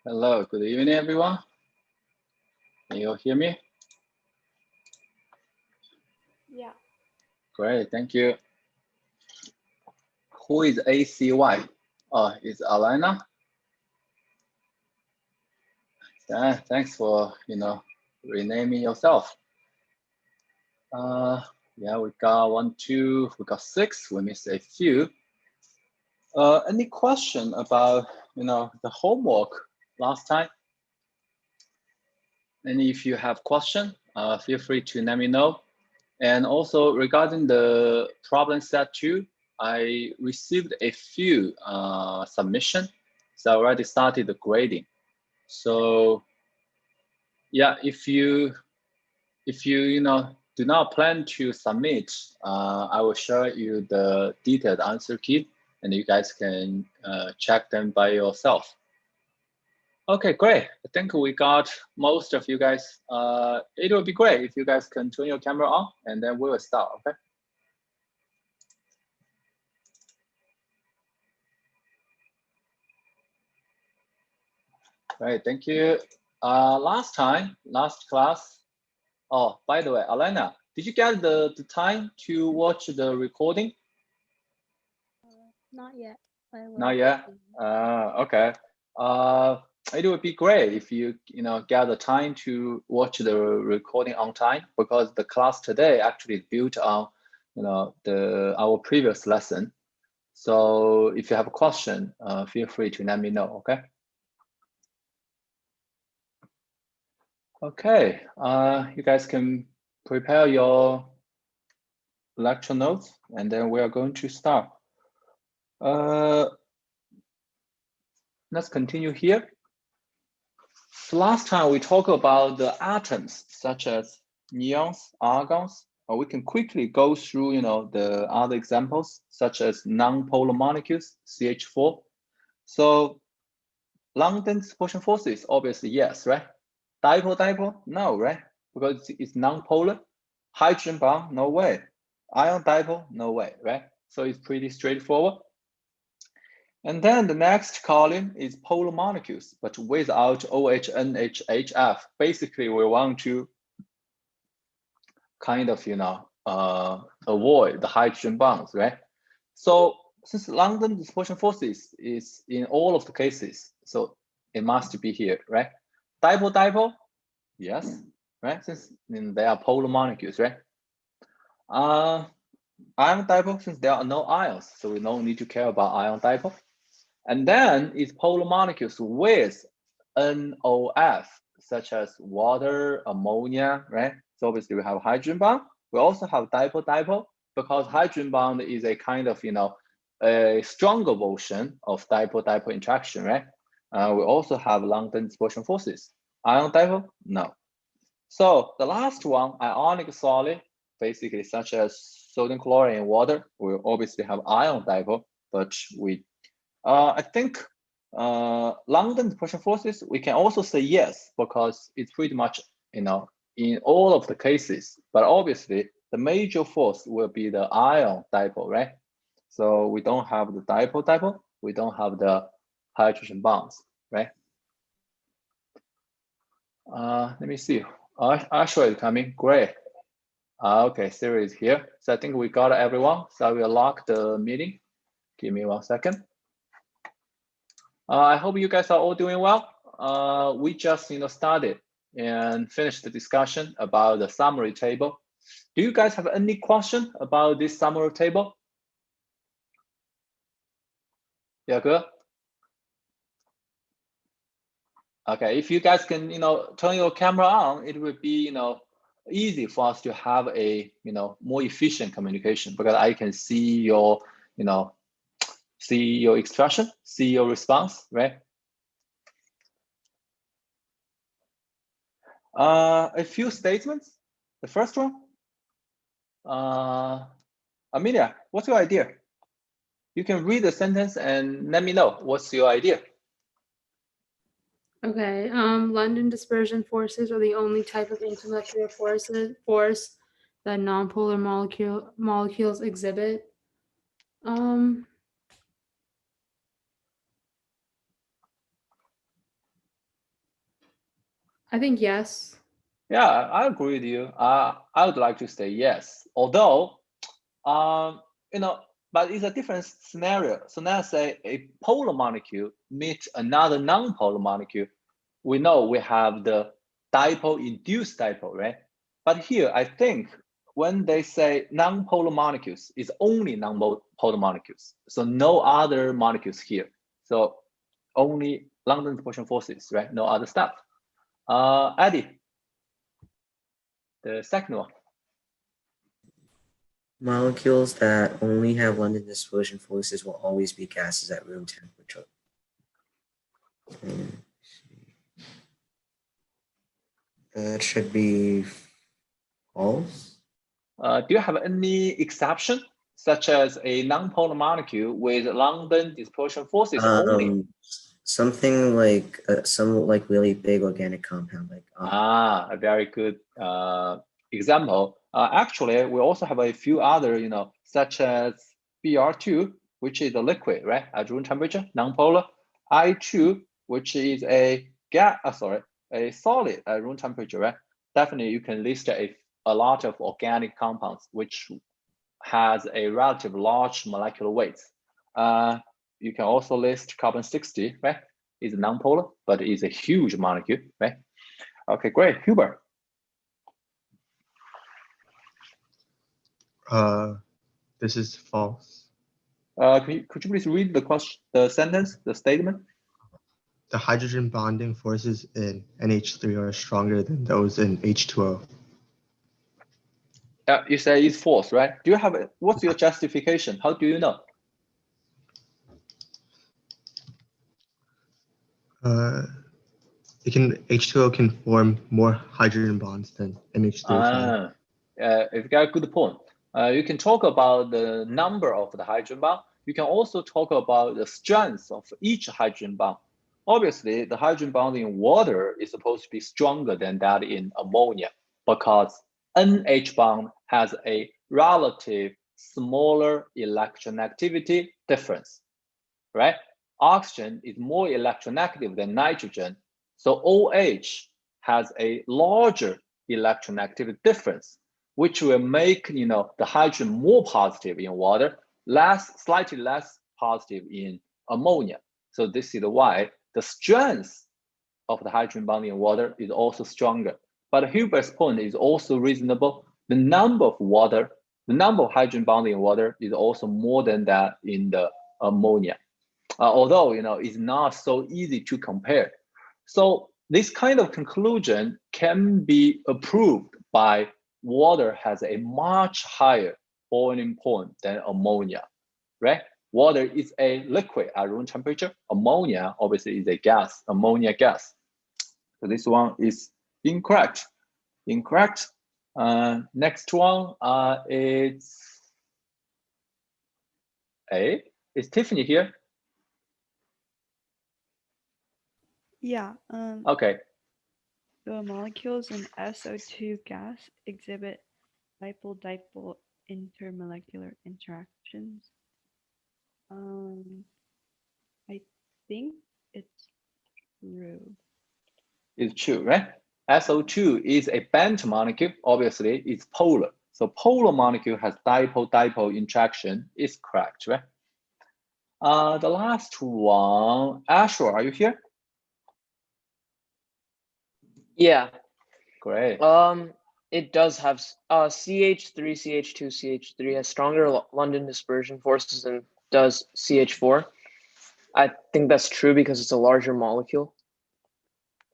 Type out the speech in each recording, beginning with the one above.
Hello, good evening, everyone. Can you hear me? Yeah. Great, thank you. Who is ACY? Oh, it's Alana. Yeah, thanks for renaming yourself. Yeah, we got 1, 2, we got 6. We missed a few. Any question about the homework last time? And if you have question, feel free to let me know. And also regarding the problem set 2, I received a few submission, so I already started the grading. So yeah, if you do not plan to submit, I will share you the detailed answer key, and you guys can check them by yourself. Okay, great. I think we got most of you guys. It would be great if you guys can turn your camera on, and then we will start. Okay. Right, thank you. Last class. Oh, by the way, Alena, did you get the time to watch the recording? Not yet. Not yet. Okay. It would be great if you get the time to watch the recording on time, because the class today actually is built on our previous lesson. So if you have a question, feel free to let me know. Okay. Okay, you guys can prepare your lecture notes, and then we are going to start. Let's continue here. So last time we talked about the atoms such as neons, argons. We can quickly go through, the other examples such as non-polar molecules, CH4. So London dispersion forces, obviously yes, right? Dipole, no, right? Because it's non-polar. Hydrogen bond, no way. Ion dipole, no way, right? So it's pretty straightforward. And then the next column is polar molecules, but without OH, NH, HF. Basically, we want to kind of, avoid the hydrogen bonds, right? So since London dispersion forces is in all of the cases, so it must be here, right? Dipole, yes, right? Since they are polar molecules, right? Ion dipole, since there are no ions, so we don't need to care about ion dipole. And then it's polar molecules with NOF, such as water, ammonia, right? So obviously we have hydrogen bond. We also have dipole, because hydrogen bond is a kind of, a stronger version of dipole interaction, right? We also have London dispersion forces. Ion dipole, no. So the last one, ionic solid, basically such as sodium chloride and water, we obviously have ion dipole, but I think London dispersion forces, we can also say yes, because it's pretty much, in all of the cases, but obviously the major force will be the ion dipole, right? So we don't have the dipole, we don't have the hydrogen bonds, right? Let me see. Ashwa is coming. Great. Okay, Siri is here. So I think we got everyone. So I will lock the meeting. Give me 1 second. I hope you guys are all doing well. We just started and finished the discussion about the summary table. Do you guys have any question about this summary table? Yeah, good. Okay, if you guys can turn your camera on, it would be easy for us to have a more efficient communication, because I can see your see your expression, see your response, right? A few statements. The first one, Amelia, what's your idea? You can read the sentence and let me know what's your idea. Okay. London dispersion forces are the only type of intermolecular force that nonpolar molecules exhibit. I think yes. Yeah, I agree with you. I would like to say yes. Although, you know, but it's a different scenario. So let's say a polar molecule meets another non-polar molecule. We know we have the dipole-induced dipole, right? But here, I think when they say non-polar molecules, it's only non-polar molecules. So no other molecules here. So only London dispersion forces, right? No other stuff. Eddie, the second one. Molecules that only have London dispersion forces will always be gases at room temperature. That should be false. Do you have any exception, such as a non-polar molecule with London dispersion forces only? Something like some like really big organic compound, like A very good example. Actually, we also have a few other, such as Br2, which is a liquid, right, at room temperature, non-polar. I2, which is a a solid at room temperature, right? Definitely, you can list a lot of organic compounds which has a relative large molecular weight. You can also list carbon-60, right? It's non-polar, but it's a huge molecule, right? Okay, great. Hubert. This is false. Could you please read the sentence, the statement? The hydrogen bonding forces in NH3 are stronger than those in H2O. You say it's false, right? Do you have what's your justification? How do you know? H2O can form more hydrogen bonds than NH3 can. You've got a good point. You can talk about the number of the hydrogen bond. You can also talk about the strength of each hydrogen bond. Obviously, the hydrogen bond in water is supposed to be stronger than that in ammonia because NH bond has a relative smaller electronegativity difference, right? Oxygen is more electronegative than nitrogen, so OH has a larger electronegativity difference, which will make the hydrogen more positive in water, slightly less positive in ammonia. So this is why the strength of the hydrogen bond in water is also stronger. But Hubert's point is also reasonable. The number of hydrogen bond in water is also more than that in the ammonia. Although it's not so easy to compare. So this kind of conclusion can be approved by water has a much higher boiling point than ammonia, right? Water is a liquid at room temperature. Ammonia obviously is a gas, ammonia gas. So this one is incorrect. Incorrect. Next one is A. Is Tiffany here? Yeah. Okay. The molecules in SO2 gas exhibit dipole-dipole intermolecular interactions. I think it's true. It's true, right? SO2 is a bent molecule. Obviously, it's polar. So polar molecule has dipole-dipole interaction. Is correct, right? The last one, Ashur, are you here? Yeah. Great. It does have CH3, CH2, CH3 has stronger London dispersion forces than does CH4. I think that's true because it's a larger molecule.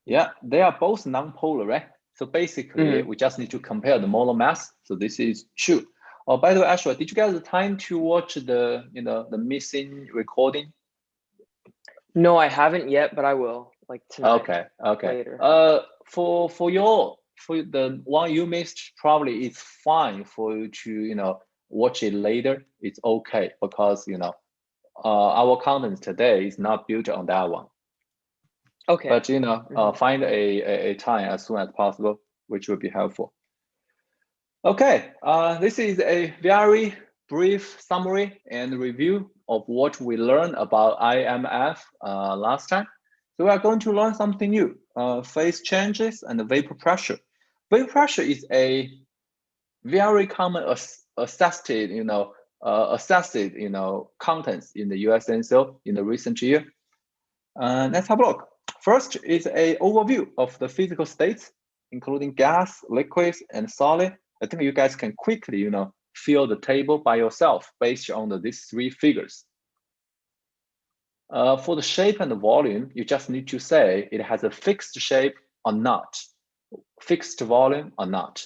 Yeah, they are both non-polar, right? So basically, we just need to compare the molar mass. So this is true. Oh, by the way, Ashur, did you get the time to watch the the missing recording? No, I haven't yet, but I will, like tonight. Okay. Later. For the one you missed, probably it's fine for you to watch it later. It's okay because our content today is not built on that one. Okay. But find a time as soon as possible, which will be helpful. Okay, this is a very brief summary and review of what we learned about IMF last time. So we are going to learn something new. phase changes, and the vapor pressure. Vapor pressure is a very common assessed, contents in the US NSO in the recent year. Let's have a look. First is a overview of the physical states, including gas, liquids, and solid. I think you guys can quickly, fill the table by yourself based on these three figures. For the shape and the volume, you just need to say it has a fixed shape or not, fixed volume or not.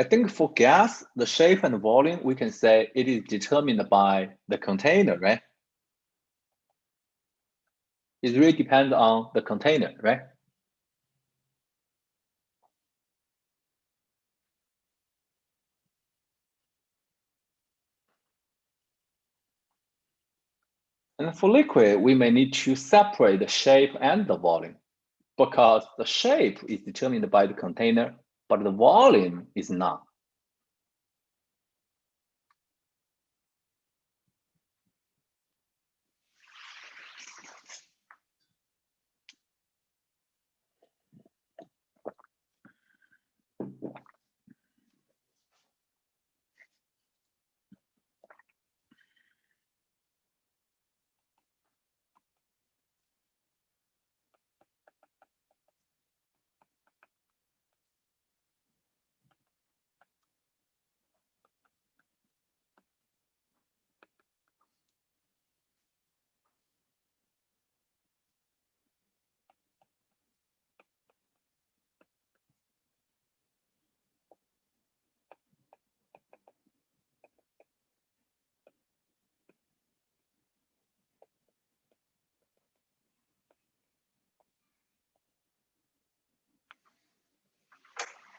I think for gas, the shape and volume, we can say it is determined by the container, right? It really depends on the container, right? And for liquid, we may need to separate the shape and the volume because the shape is determined by the container, but the volume is not.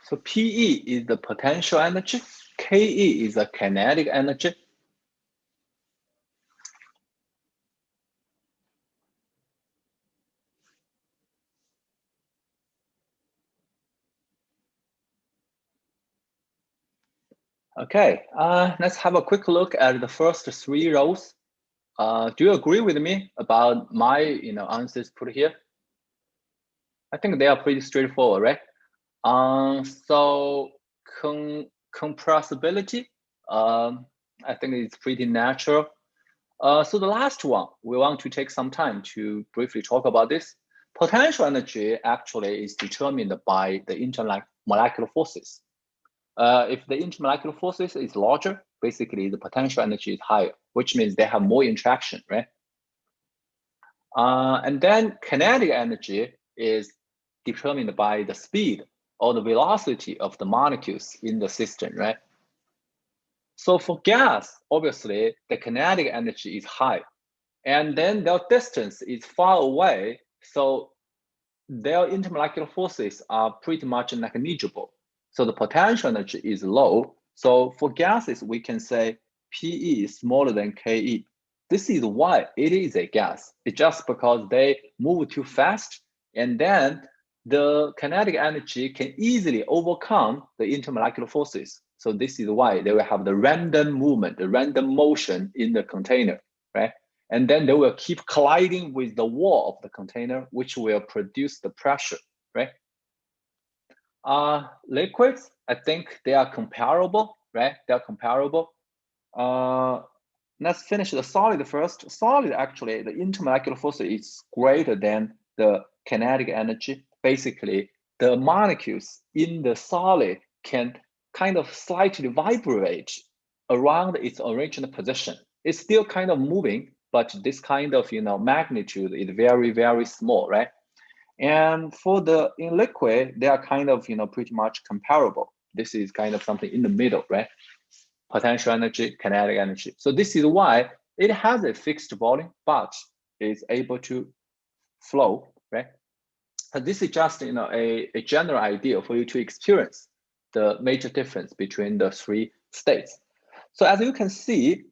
So PE is the potential energy, KE is the kinetic energy. Okay, let's have a quick look at the first three rows. Do you agree with me about my answers put here? I think they are pretty straightforward, right? So compressibility, I think it's pretty natural. So the last one, we want to take some time to briefly talk about this. Potential energy actually is determined by the intermolecular forces. If the intermolecular forces is larger, basically the potential energy is higher, which means they have more interaction, right? And then kinetic energy is determined by the speed or the velocity of the molecules in the system, right? So for gas, obviously, the kinetic energy is high, and then their distance is far away, so their intermolecular forces are pretty much negligible. So the potential energy is low. So for gases, we can say PE is smaller than KE. This is why it is a gas. It's just because they move too fast, and then the kinetic energy can easily overcome the intermolecular forces. So this is why they will have the random movement, the random motion in the container, right? And then they will keep colliding with the wall of the container, which will produce the pressure, right? Liquids, I think they are comparable, right? They are comparable. Let's finish the solid first. Solid, actually, the intermolecular force is greater than the kinetic energy. Basically, the molecules in the solid can kind of slightly vibrate around its original position. It's still kind of moving, but this kind of magnitude is very, very small, right? And for in liquid, they are kind of pretty much comparable. This is kind of something in the middle, right? Potential energy, kinetic energy. So this is why it has a fixed volume, but is able to flow, right? So this is just a general idea for you to experience the major difference between the three states. So as you can see,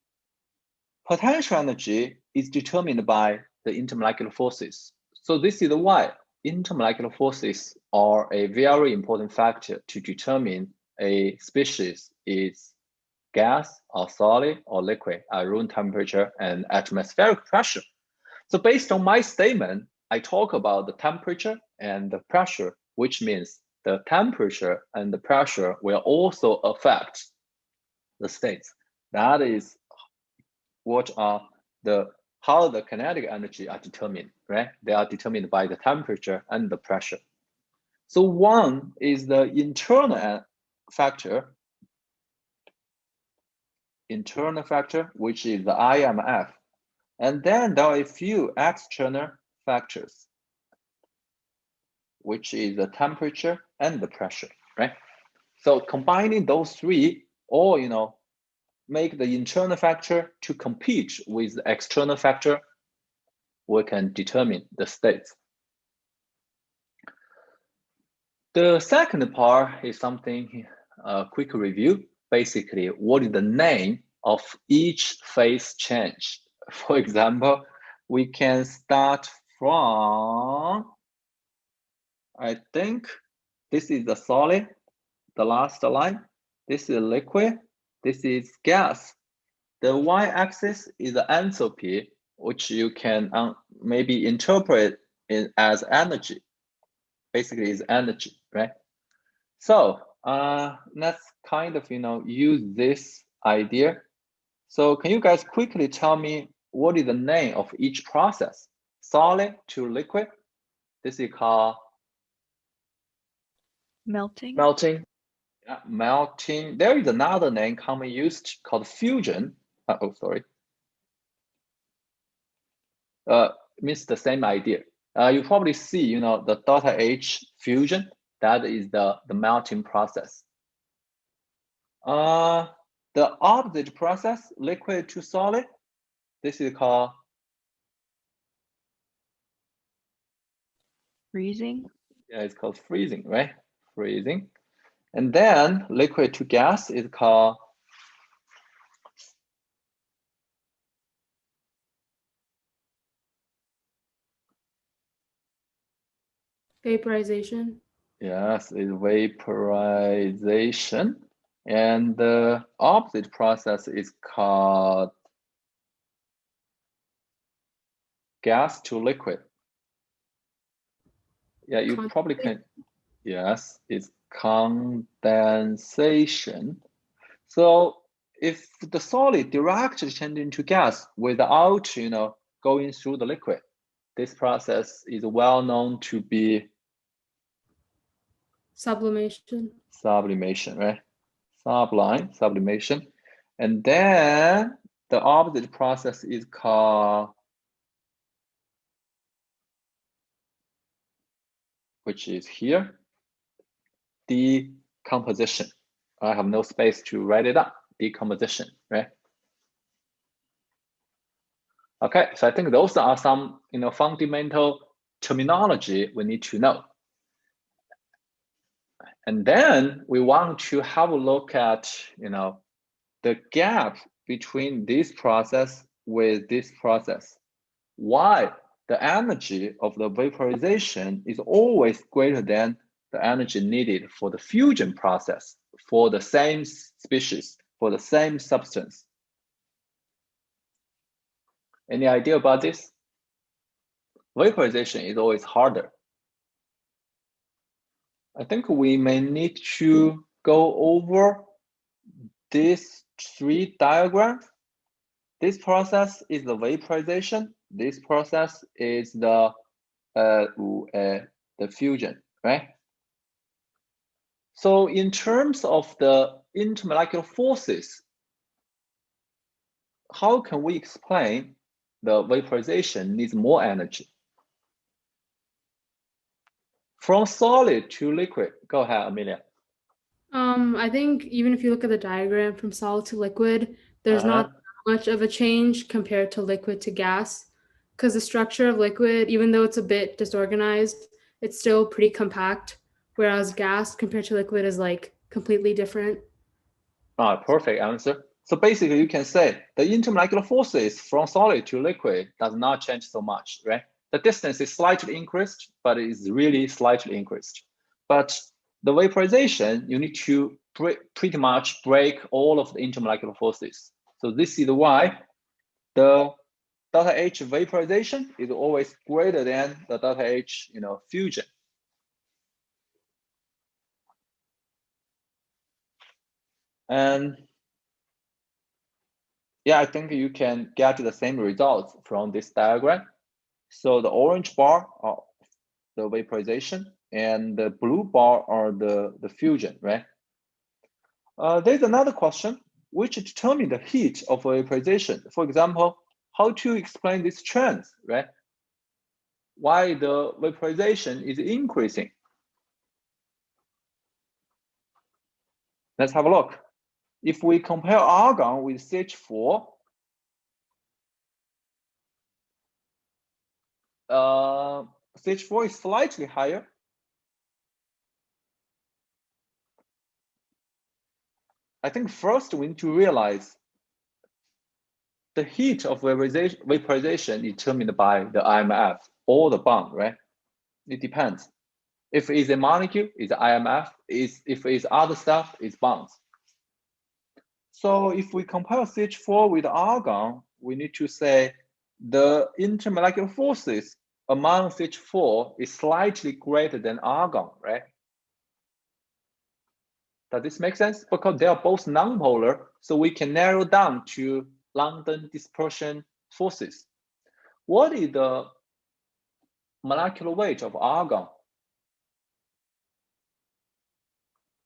potential energy is determined by the intermolecular forces. So this is why intermolecular forces are a very important factor to determine a species is gas or solid or liquid at room temperature and atmospheric pressure. So based on my statement, I talk about the temperature and the pressure, which means the temperature and the pressure will also affect the states. That is what are how the kinetic energy are determined, right? They are determined by the temperature and the pressure. So one is the internal factor, which is the IMF. And then there are a few external factors, which is the temperature and the pressure, right? So combining those three, or make the internal factor to compete with the external factor, we can determine the states. The second part is something, a quick review. Basically, what is the name of each phase change? For example, we can start from, I think this is the solid, the last line. This is liquid, this is gas. The y-axis is the enthalpy, which you can maybe interpret it as energy. Basically, is energy, right? So let's kind of use this idea. So can you guys quickly tell me what is the name of each process? Solid to liquid. This is called Melting. Melting. yeah, melting. There is another name commonly used called fusion. Oh, sorry. Means the same idea. You probably see, the delta H fusion. That is the melting process. The opposite process, liquid to solid, this is called Freezing. yeah, it's called freezing, right? Freezing. And then liquid to gas is called Vaporization. yes, it's vaporization. And the opposite process is called gas to liquid. Yeah, you probably can. Yes, it's condensation. So if the solid directly changes into gas without, going through the liquid, this process is well known to be Sublimation. sublimation, right? Sublimation. And then the opposite process is called, which is here, decomposition. I have no space to write it up. Decomposition, right? Okay, so I think those are some fundamental terminology we need to know. And then we want to have a look at the gap between this process with this process. Why the energy of the vaporization is always greater than the energy needed for the fusion process for the same species, for the same substance. Any idea about this? Vaporization is always harder. I think we may need to go over these three diagrams. This process is the vaporization. This process is the fusion, right? So in terms of the intermolecular forces, how can we explain the vaporization needs more energy? From solid to liquid. Go ahead, Amelia. I think even if you look at the diagram from solid to liquid, there's not much of a change compared to liquid to gas, because the structure of liquid, even though it's a bit disorganized, it's still pretty compact, whereas gas compared to liquid is like completely different. Perfect answer. So basically, you can say the intermolecular forces from solid to liquid does not change so much, right? The distance is slightly increased, but it is really slightly increased. But the vaporization, you need to pretty much break all of the intermolecular forces. So this is why the delta H vaporization is always greater than the delta H, fusion. And yeah, I think you can get the same results from this diagram. So the orange bar are the vaporization, and the blue bar are the fusion, right? There's another question which determine the heat of vaporization. For example, how to explain this trend, right? Why the vaporization is increasing? Let's have a look. If we compare argon with CH4, CH4 is slightly higher. I think first we need to realize the heat of vaporization is determined by the IMF or the bond, right? It depends. If it's a molecule, it's IMF. If it's other stuff, it's bonds. So if we compare CH4 with argon, we need to say the intermolecular forces among CH4 is slightly greater than argon, right? Does this make sense? Because they are both nonpolar, so we can narrow down to London dispersion forces. What is the molecular weight of argon?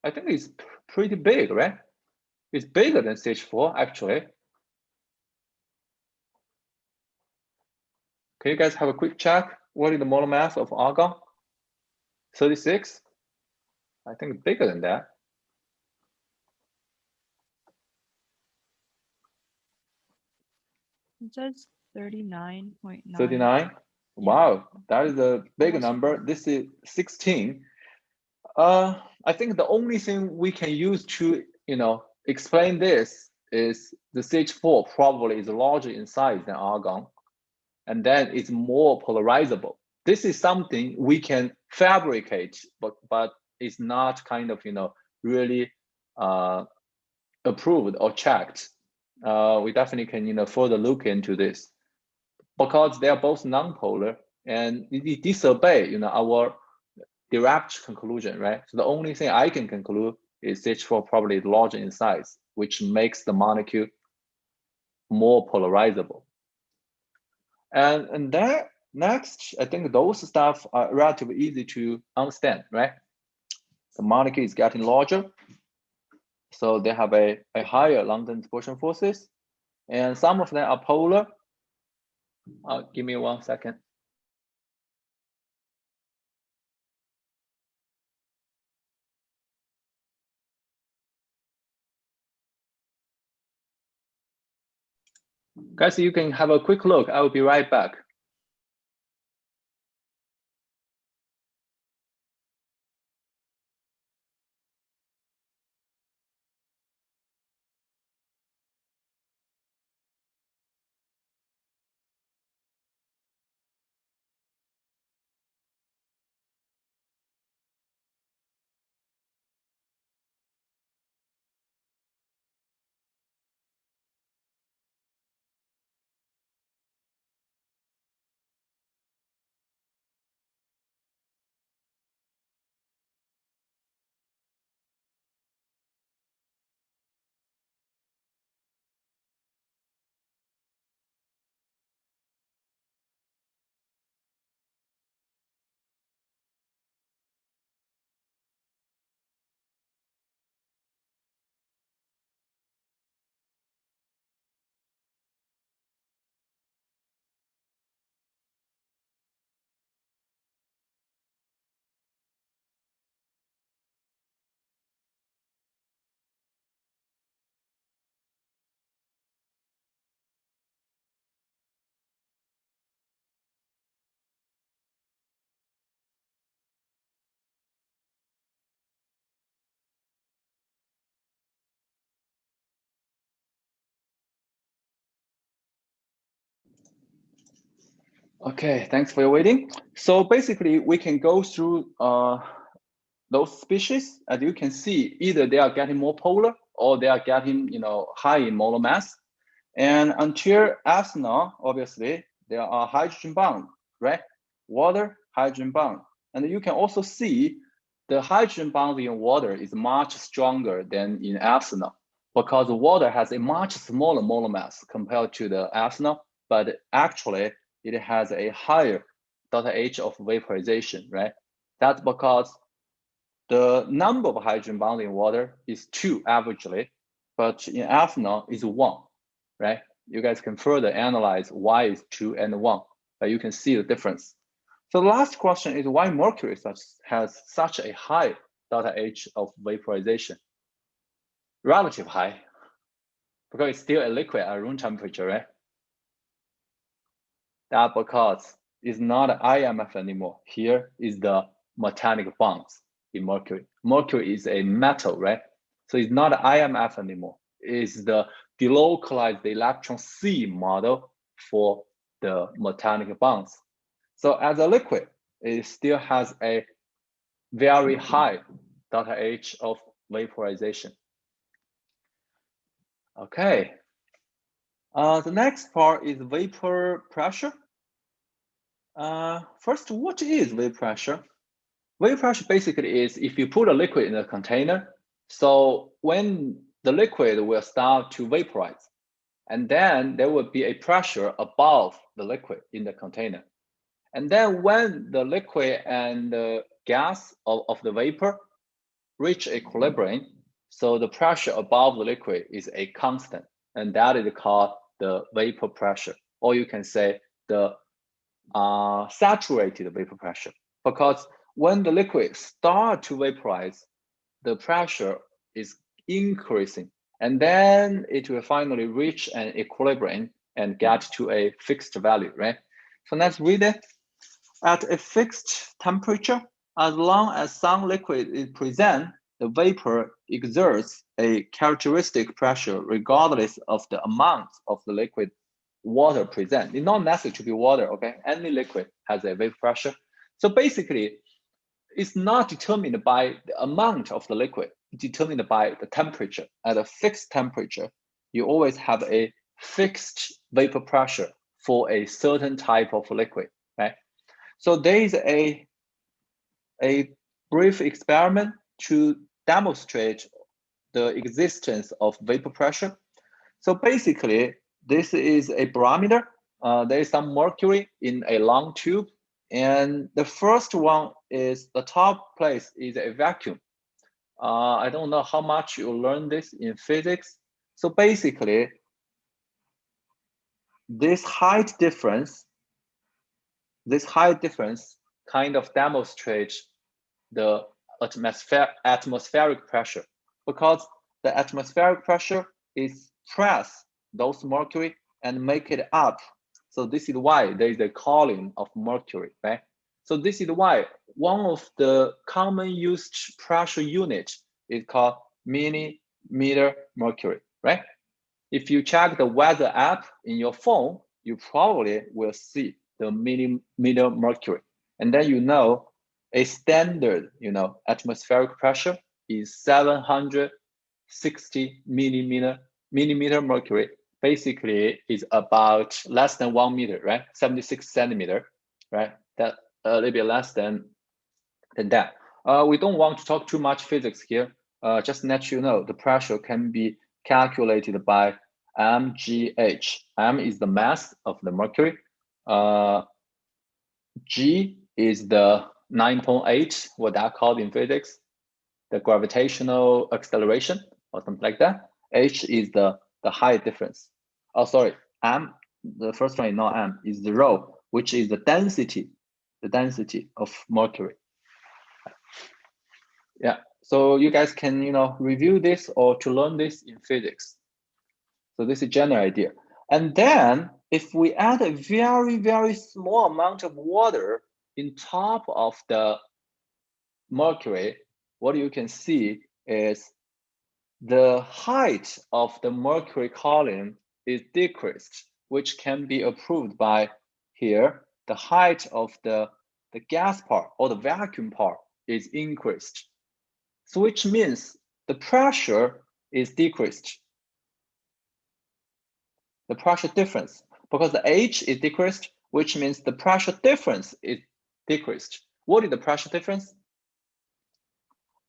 I think it's pretty big, right? It's bigger than CH4, actually. Can you guys have a quick check? What is the molar mass of argon? 36? I think it's bigger than that. It says 39.9. 39? Yeah. Wow, that is a big Almost number. equal. This is 16. I think the only thing we can use to, explain this is the CH4 probably is larger in size than argon, and then it's more polarizable. This is something we can fabricate, but it's not kind of, really approved or checked. We definitely can, further look into this because they are both nonpolar and it disobey, our direct conclusion, right? So the only thing I can conclude is CH4 probably is larger in size, which makes the molecule more polarizable. And then next, I think those stuff are relatively easy to understand, right? The molecule is getting larger, so they have a higher London dispersion forces, and some of them are polar. Give me 1 second. Guys, you can have a quick look. I will be right back. Okay, thanks for your waiting. So basically, we can go through those species. As you can see, either they are getting more polar or they are getting, high in molar mass. And until ethanol, obviously, there are hydrogen bond, right? Water, hydrogen bond. And you can also see the hydrogen bond in water is much stronger than in ethanol because water has a much smaller molar mass compared to the ethanol, but actually it has a higher delta H of vaporization, right? That's because the number of hydrogen bonds in water is 2 averagely, but in ethanol is 1, right? You guys can further analyze why is 2 and 1, but you can see the difference. So the last question is why mercury has such a high delta H of vaporization? Relative high, because it's still a liquid at room temperature, right? That because it's not IMF anymore. Here is the metallic bonds in mercury. Mercury is a metal, right? So it's not IMF anymore. It's the delocalized electron C model for the metallic bonds. So as a liquid, it still has a very high delta H of vaporization. Okay. The next part is vapor pressure. First, what is vapor pressure? Vapor pressure basically is if you put a liquid in a container, so when the liquid will start to vaporize, and then there will be a pressure above the liquid in the container. And then when the liquid and the gas of the vapor reach equilibrium, so the pressure above the liquid is a constant, and that is called the vapor pressure, or you can say the saturated vapor pressure, because when the liquid start to vaporize, the pressure is increasing, and then it will finally reach an equilibrium and get to a fixed value, right? So let's read it. At a fixed temperature, as long as some liquid is present, the vapor exerts a characteristic pressure regardless of the amount of the liquid water present. It's not necessary to be water, okay? Any liquid has a vapor pressure. So basically, it's not determined by the amount of the liquid, it's determined by the temperature. At a fixed temperature, you always have a fixed vapor pressure for a certain type of liquid, right? So there is a brief experiment to demonstrate the existence of vapor pressure. So basically, this is a barometer. There is some mercury in a long tube. And the first one is the top place is a vacuum. I don't know how much you learn this in physics. So basically, this height difference kind of demonstrates the atmospheric pressure, because the atmospheric pressure is press those mercury and make it up. So this is why there is a calling of mercury, right? So this is why one of the common used pressure unit is called millimeter mercury, right? If you check the weather app in your phone, you probably will see the millimeter mercury. And then a standard, atmospheric pressure is 760 millimeter mercury. Basically, is about less than 1 meter, right? 76 centimeter, right? That a little bit less than that. We don't want to talk too much physics here. Just let you know, the pressure can be calculated by mgh. M is the mass of the mercury. G is the 9.8, what that called in physics, the gravitational acceleration or something like that. H is the height difference. Oh, sorry, M, the first one is not M, is the rho, which is the density of mercury. Yeah, so you guys can, review this or to learn this in physics. So this is general idea. And then if we add a very, very small amount of water in top of the mercury, what you can see is the height of the mercury column is decreased, which can be approved by here. the height of the gas part or the vacuum part is increased. So which means the pressure is decreased. The pressure difference, because the H is decreased, which means the pressure difference is decreased. What is the pressure difference?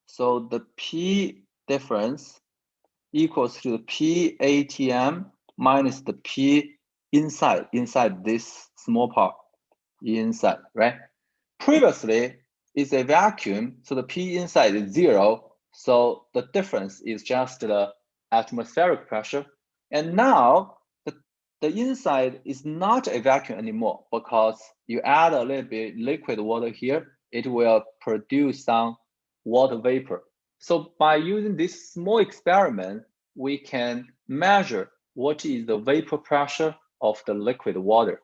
So the P difference equals to the P ATM minus the P inside this small part inside, right? Previously, it's a vacuum, so the P inside is 0, so the difference is just the atmospheric pressure. And now the inside is not a vacuum anymore, because you add a little bit liquid water here, it will produce some water vapor. So by using this small experiment, we can measure what is the vapor pressure of the liquid water.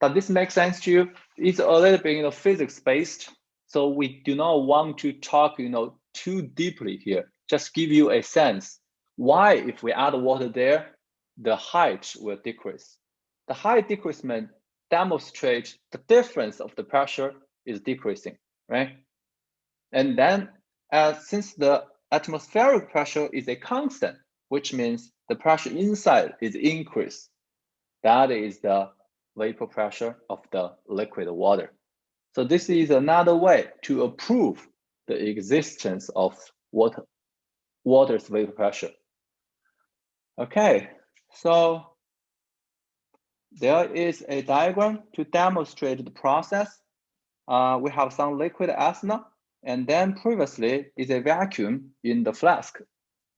Does this make sense to you? It's a little bit, physics based. So we do not want to talk, too deeply here. Just give you a sense why, if we add water there, the height will decrease. The height decreasement demonstrates the difference of the pressure is decreasing, right? And then, since the atmospheric pressure is a constant, which means the pressure inside is increased. That is the vapor pressure of the liquid water. So this is another way to prove the existence of water's vapor pressure. Okay, so there is a diagram to demonstrate the process. We have some liquid ethanol, and then previously is a vacuum in the flask.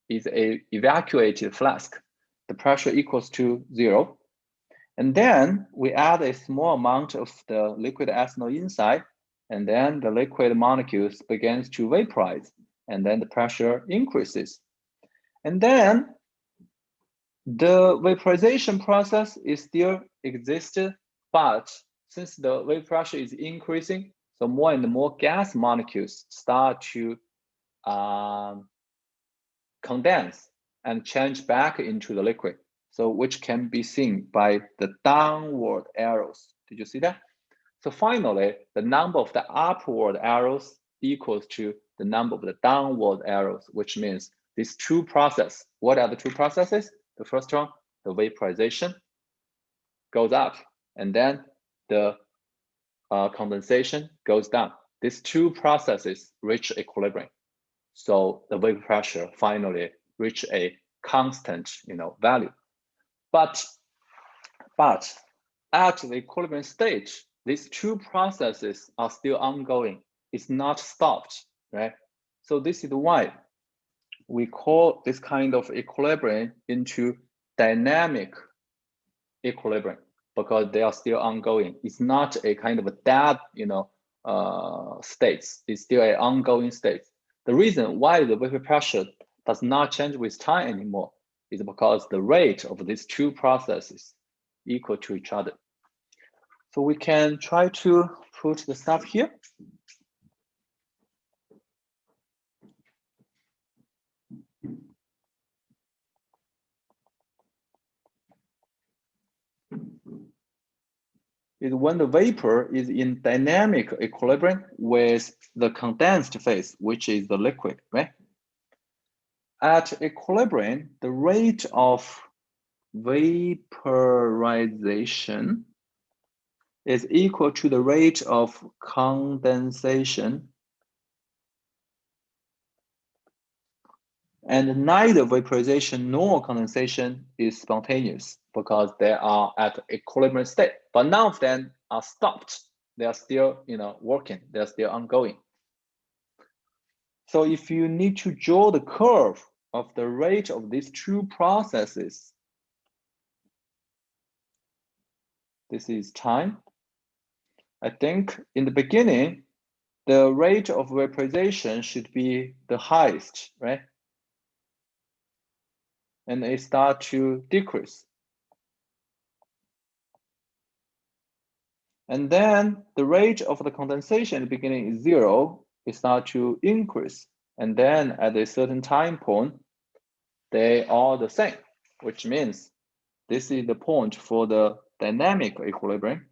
Is a evacuated flask. The pressure equals to 0. And then we add a small amount of the liquid ethanol inside, and then the liquid molecules begins to vaporize, and then the pressure increases. And then the vaporization process is still existed, but since the vapor pressure is increasing, so more and more gas molecules start to condense and change back into the liquid. So which can be seen by the downward arrows. Did you see that? So finally, the number of the upward arrows equals to the number of the downward arrows, which means these two processes. What are the two processes? The first one, the vaporization goes up, and then the condensation goes down. These two processes reach equilibrium. So the vapor pressure finally reach a constant, value. But at the equilibrium state, these two processes are still ongoing. It's not stopped, right? So this is why we call this kind of equilibrium into dynamic equilibrium, because they are still ongoing. It's not a kind of a dead, states. It's still an ongoing state. The reason why the vapor pressure does not change with time anymore is because the rate of these two processes equal to each other. So we can try to put the stuff here. Is when the vapor is in dynamic equilibrium with the condensed phase, which is the liquid, right? At equilibrium, the rate of vaporization is equal to the rate of condensation, and neither vaporization nor condensation is spontaneous because they are at equilibrium state, but none of them are stopped. They are still, working. They're still ongoing. So if you need to draw the curve of the rate of these two processes, this is time. I think in the beginning, the rate of vaporization should be the highest, right? And it starts to decrease. And then the rate of the condensation in the beginning is 0, it starts to increase. And then at a certain time point, they are the same, which means this is the point for the dynamic equilibrium.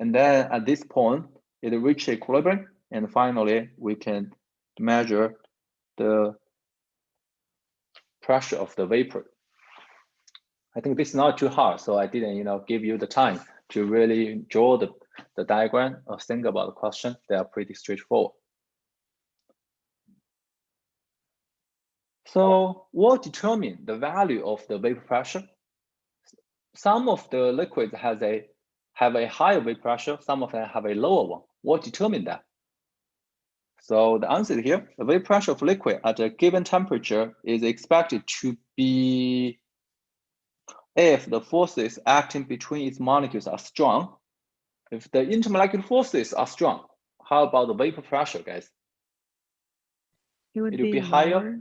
And then at this point, it reaches equilibrium. And finally, we can measure the pressure of the vapor. I think this is not too hard, so I didn't, give you the time to really draw the diagram or think about the question. They are pretty straightforward. So what determines the value of the vapor pressure? Some of the liquids have a higher vapor pressure, some of them have a lower one. What determines that? So the answer is here. The vapor pressure of liquid at a given temperature is expected to be if the forces acting between its molecules are strong. If the intermolecular forces are strong, how about the vapor pressure, guys? It would It will be lower higher.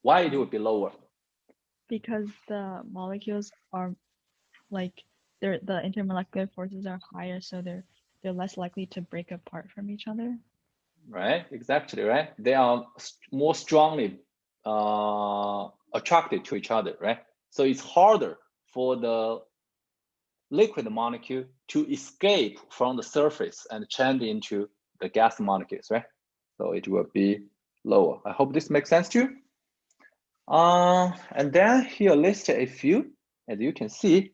Why it would be lower? because the molecules are like the intermolecular forces are higher, so they're less likely to break apart from each other. Right, exactly, right? They are more strongly attracted to each other, right? So it's harder for the liquid molecule to escape from the surface and change into the gas molecules, right? So it will be lower. I hope this makes sense to you. And then here listed a few, as you can see,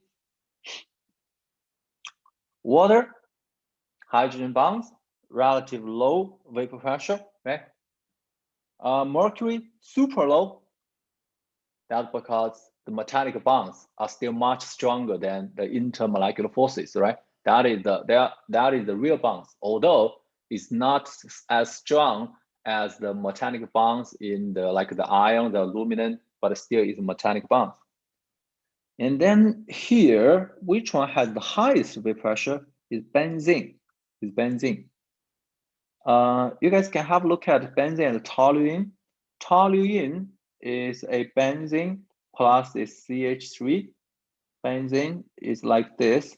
water, hydrogen bonds, relative low vapor pressure, right? Mercury, super low. That's because the metallic bonds are still much stronger than the intermolecular forces, right? That is the real bonds, although it's not as strong as the metallic bonds in the iron, the aluminum, but still is metallic bonds. And then here, which one has the highest vapor pressure is benzene. You guys can have a look at benzene and toluene. Toluene is a benzene plus is CH3. Benzene is like this.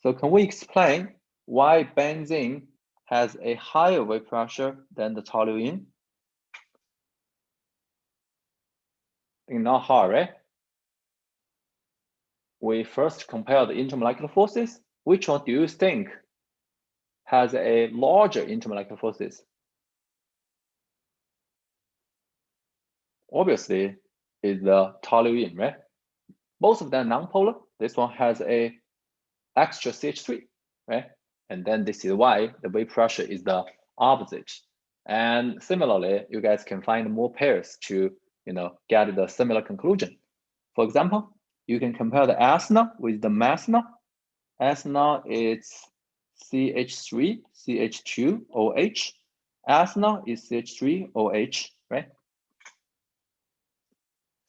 So can we explain why benzene has a higher vapor pressure than the toluene? Not hard, right? We first compare the intermolecular forces. Which one do you think has a larger intermolecular forces? Obviously, is the toluene, right? Both of them nonpolar. This one has a extra CH3, right? And then this is why the vapor pressure is the opposite. And similarly, you guys can find more pairs to get the similar conclusion. For example, you can compare the ethanol with the methanol. Ethanol is CH3, CH2OH. Ethanol is CH3OH, right?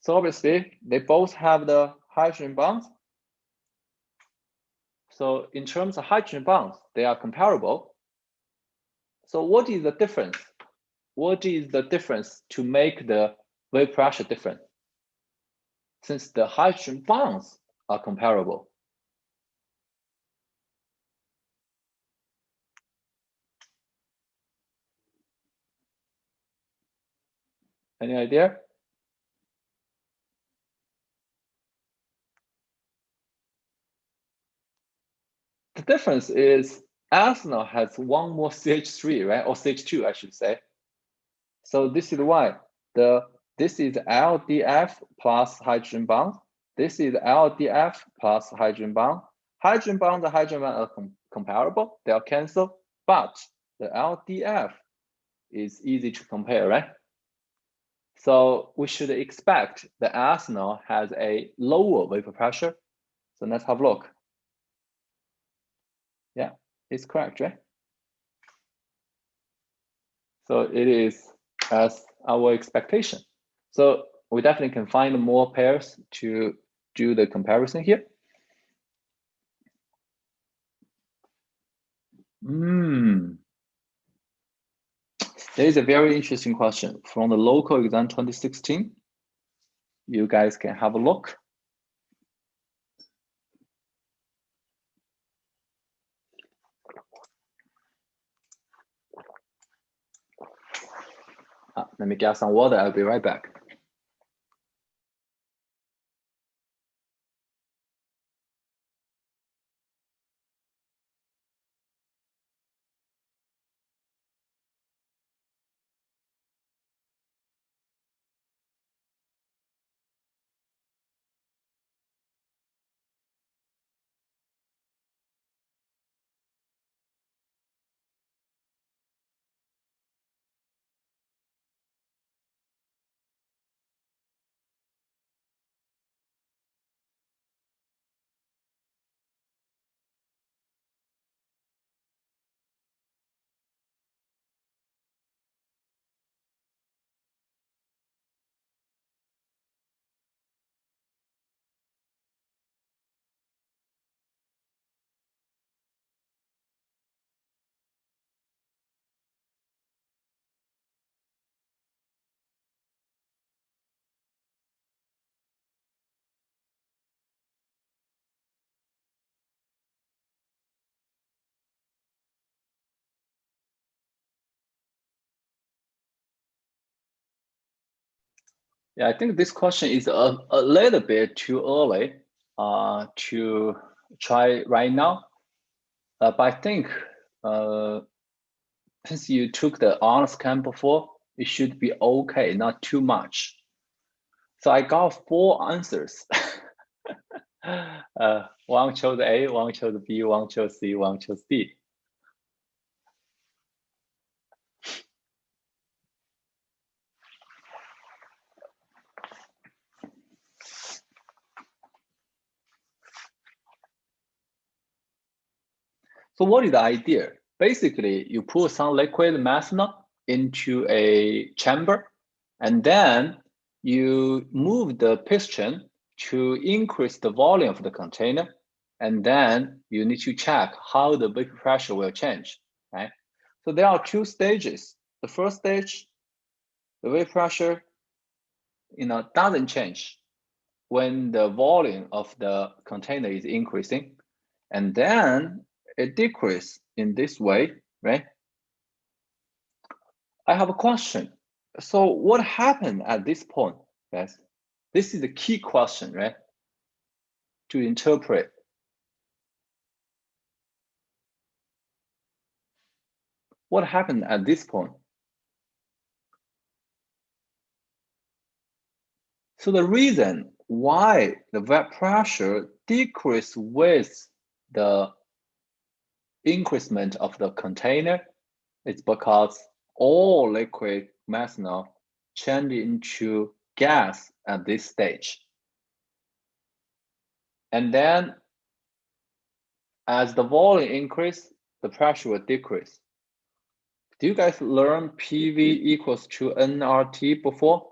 So obviously, they both have the hydrogen bonds. So in terms of hydrogen bonds, they are comparable. So what is the difference? What is the difference to make the vapor pressure different? Since the hydrogen bonds are comparable. Any idea? The difference is ethanol has one more CH3, right? Or CH2, I should say. So this is why this is LDF plus hydrogen bond. This is LDF plus hydrogen bond. Hydrogen bond and hydrogen bond are comparable. They are canceled, but the LDF is easy to compare, right? So we should expect the ethanol has a lower vapor pressure. So let's have a look. Yeah, it's correct, right? So it is as our expectation. So we definitely can find more pairs to do the comparison here. There is a very interesting question from the local exam 2016. You guys can have a look. Let me get some water. I'll be right back. Yeah, I think this question is a little bit too early to try right now. But I think since you took the honors camp before, it should be okay, not too much. So I got 4 answers. One chose A, one chose B, one chose C, one chose D. So what is the idea? Basically, you put some liquid methanol into a chamber, and then you move the piston to increase the volume of the container, and then you need to check how the vapor pressure will change, right? So there are 2 stages. The first stage, the vapor pressure, doesn't change when the volume of the container is increasing, and then it decreases in this way, right? I have a question. So what happened at this point, guys? This is the key question, right? To interpret. What happened at this point? So the reason why the vapor pressure decreased with the increasement of the container is because all liquid methanol changed into gas at this stage. And then as the volume increase, the pressure will decrease. Do you guys learn PV equals to nRT before?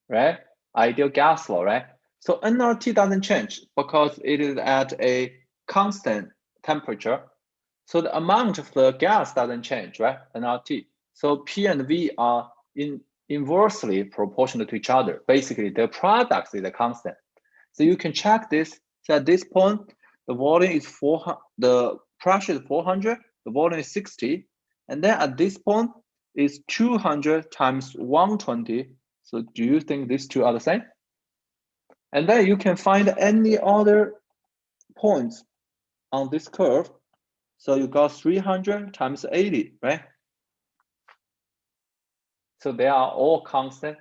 Right? Ideal gas law, right? So nRT doesn't change because it is at a constant temperature. So the amount of the gas doesn't change, right? nRT. So P and V are inversely proportional to each other. Basically, the product is a constant. So you can check this. So at this point, the volume is 400, the pressure is 400, the volume is 60, and then at this point is 200 times 120. So do you think these two are the same? And then you can find any other points on this curve. So you got 300 times 80, right? So they are all constant.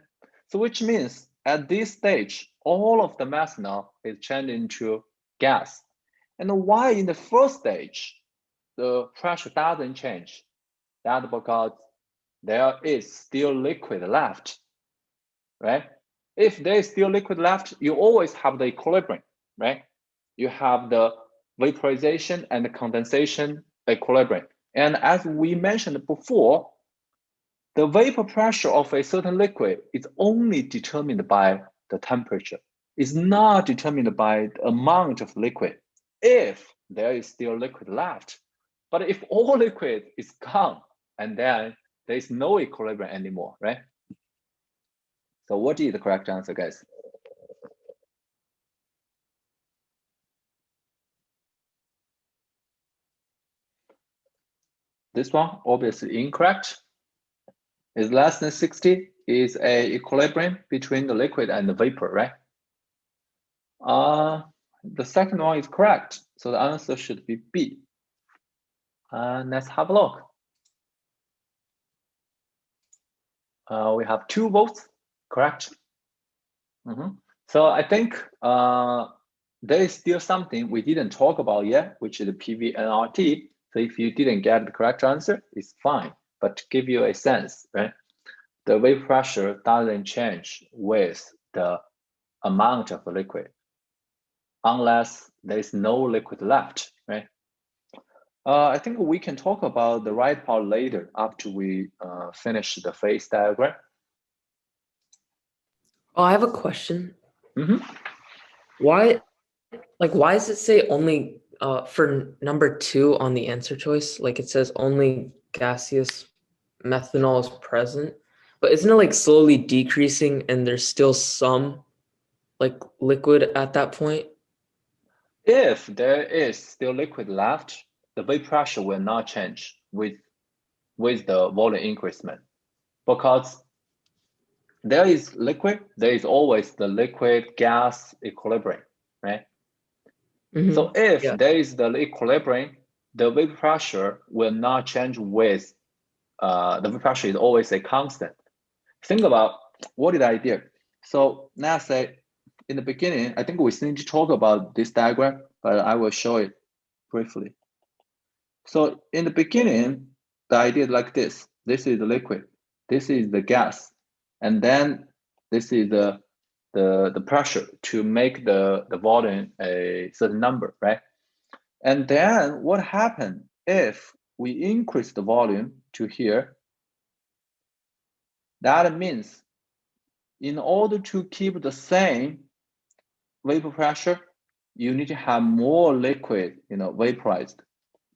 So which means at this stage, all of the methanol is changed into gas. And why in the first stage, the pressure doesn't change? That's because there is still liquid left, right? If there is still liquid left, you always have the equilibrium, right? You have the vaporization and the condensation equilibrium. And as we mentioned before, the vapor pressure of a certain liquid is only determined by the temperature. It's not determined by the amount of liquid, if there is still liquid left. But if all liquid is gone, and then there is no equilibrium anymore, right? So what is the correct answer, guys? This one, obviously incorrect. Is less than 60 is a equilibrium between the liquid and the vapor, right? The second one is correct. So the answer should be B. Let's have a look. We have 2 votes, correct? So I think there is still something we didn't talk about yet, which is the PV-nRT. So if you didn't get the correct answer, it's fine. But to give you a sense, right? The vapor pressure doesn't change with the amount of the liquid, unless there is no liquid left, right? I think we can talk about the right part later after we finish the phase diagram. Oh, I have a question. Mm-hmm. Why does it say only for number 2 on the answer choice? Like it says only gaseous methanol is present, but isn't it like slowly decreasing and there's still some like liquid at that point? If there is still liquid left, the vapor pressure will not change with the volume increasement, because there is liquid, there is always the liquid gas equilibrium, right? So if there is the equilibrium, the vapor pressure will not change with, the vapor pressure is always a constant. Think about what did I do? So let's say in the beginning, I think we still need to talk about this diagram, but I will show it briefly. So in the beginning, the idea is like this. This is the liquid, this is the gas, and then this is the pressure to make the volume a certain number, right? And then what happened if we increase the volume to here? That means in order to keep the same vapor pressure, you need to have more liquid, vaporized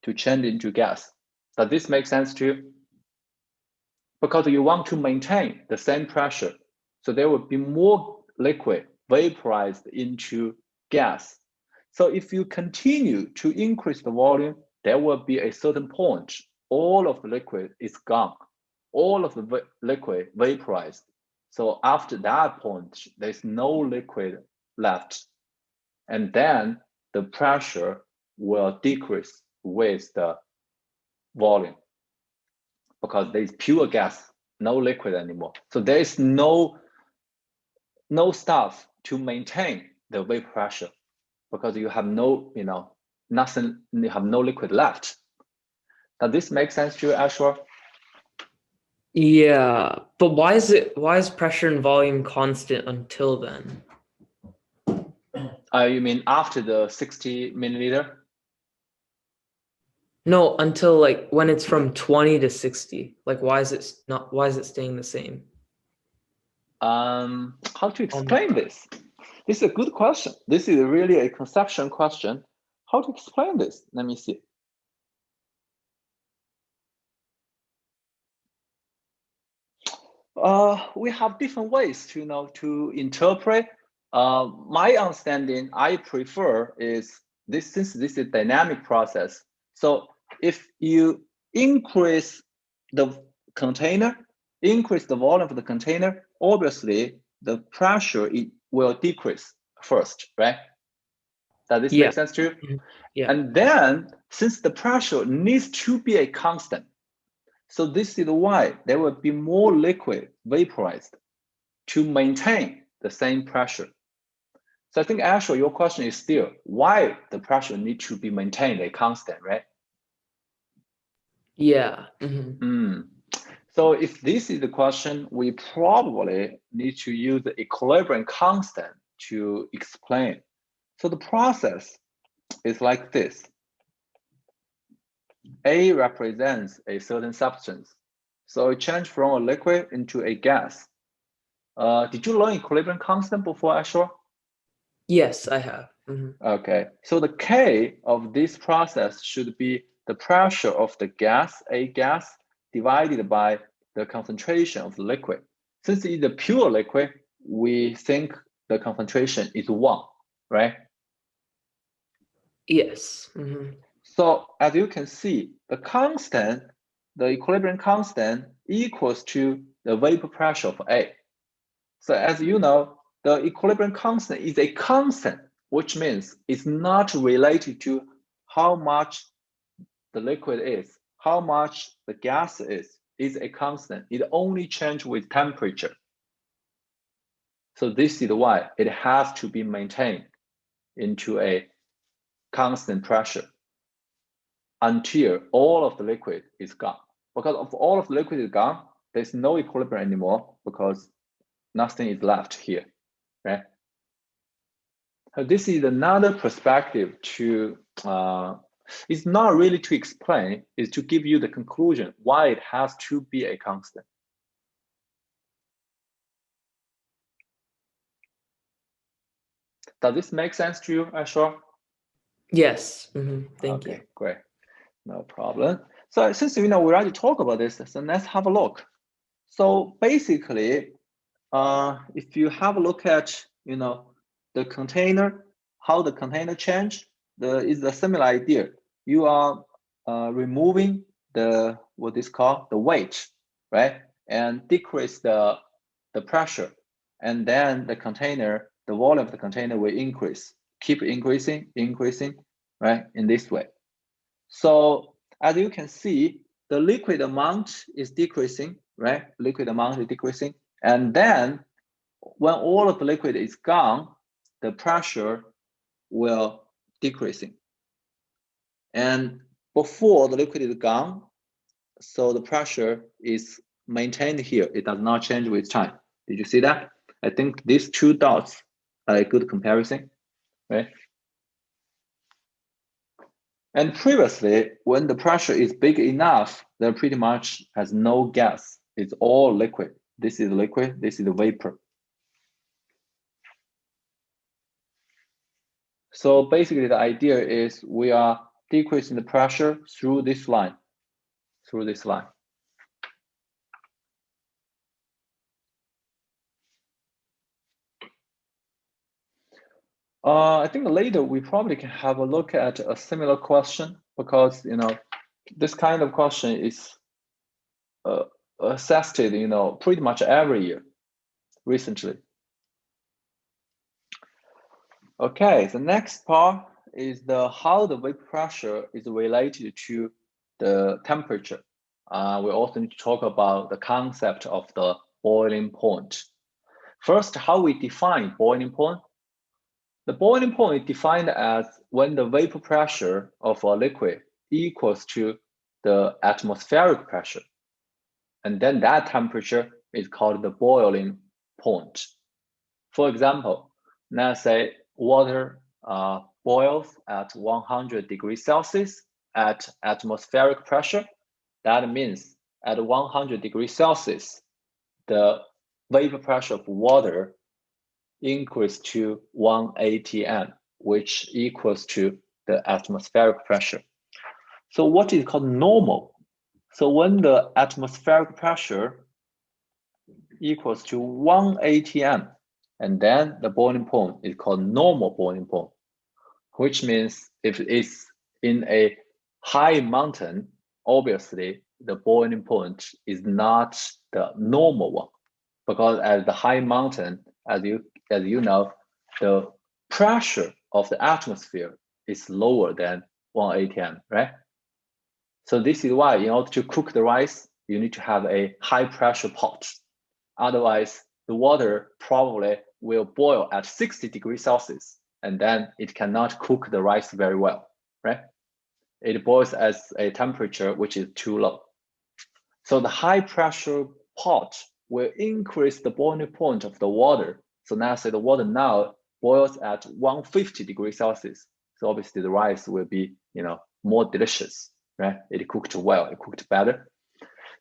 to change into gas. Does this make sense to you? Because you want to maintain the same pressure, so there will be more liquid vaporized into gas. So if you continue to increase the volume, there will be a certain point, all of the liquid is gone, all of the liquid vaporized. So after that point, there's no liquid left. And then the pressure will decrease with the volume because there's pure gas, no liquid anymore. So there is no stuff to maintain the vapor pressure because you have no, nothing, you have no liquid left. Does this make sense to you, Ashwar? Yeah, but why is pressure and volume constant until then? You mean after the 60 milliliter? No, until like when it's from 20 to 60. Like why is it staying the same? How to explain this? This is a good question. This is really a conception question. How to explain this? Let me see. We have different ways to interpret. My understanding, I prefer is this, since this is a dynamic process. So if you increase the container, increase the volume of the container, obviously the pressure will decrease first, right? Does this make sense to you? Yeah. And then since the pressure needs to be a constant, so this is why there will be more liquid vaporized to maintain the same pressure. So I think actually your question is still why the pressure needs to be maintained a constant, right? Yeah. So if this is the question, we probably need to use the equilibrium constant to explain. So the process is like this. A represents a certain substance. So it changed from a liquid into a gas. Did you learn equilibrium constant before, Ashwar? Yes, I have. Okay, so the K of this process should be the pressure of the gas, a gas, divided by the concentration of the liquid. Since it's a pure liquid, we think the concentration is 1, right? Yes. So as you can see, the constant, the equilibrium constant equals to the vapor pressure of A. So as you know, the equilibrium constant is a constant, which means it's not related to how much the liquid is, how much the gas is a constant. It only changes with temperature. So this is why it has to be maintained into a constant pressure until all of the liquid is gone. Because if all of the liquid is gone, there's no equilibrium anymore because nothing is left here, right? This is another perspective to, it's not really to explain, it's to give you the conclusion why it has to be a constant. Does this make sense to you, Ashwar? Yes. Thank you. Okay, great. No problem. So since we already talked about this, so let's have a look. So basically, if you have a look at the container, how the container change, is a similar idea. You are removing what is called the weight, right, and decrease the the pressure, and then the container, the volume of the container will increase, keep increasing, right, in this way. So as you can see, the liquid amount is decreasing, right? Liquid amount is decreasing. And then when all of the liquid is gone, the pressure will decreasing. And before the liquid is gone, so the pressure is maintained here. It does not change with time. Did you see that? I think these two dots are a good comparison, right? And previously, when the pressure is big enough, there pretty much has no gas. It's all liquid. This is liquid, this is vapor. So basically the idea is we are decreasing the pressure through this line, I think later we probably can have a look at a similar question, because this kind of question is assessed pretty much every year recently. Okay, the next part is how the vapor pressure is related to the temperature. We also need to talk about the concept of the boiling point. First, how we define boiling point. The boiling point is defined as when the vapor pressure of a liquid equals to the atmospheric pressure. And then that temperature is called the boiling point. For example, let's say water boils at 100 degrees Celsius at atmospheric pressure. That means at 100 degrees Celsius, the vapor pressure of water increased to 1 atm, which equals to the atmospheric pressure. So what is called normal? So when the atmospheric pressure equals to 1 atm, and then the boiling point is called normal boiling point, which means if it's in a high mountain, obviously the boiling point is not the normal one, because at the high mountain, as you know, the pressure of the atmosphere is lower than 1 atm, right? So this is why in order to cook the rice, you need to have a high pressure pot. Otherwise, the water probably will boil at 60 degrees Celsius, and then it cannot cook the rice very well, right? It boils at a temperature which is too low. So the high pressure pot will increase the boiling point of the water. So now say the water now boils at 150 degrees Celsius. So obviously the rice will be, more delicious, right? It cooked well, it cooked better.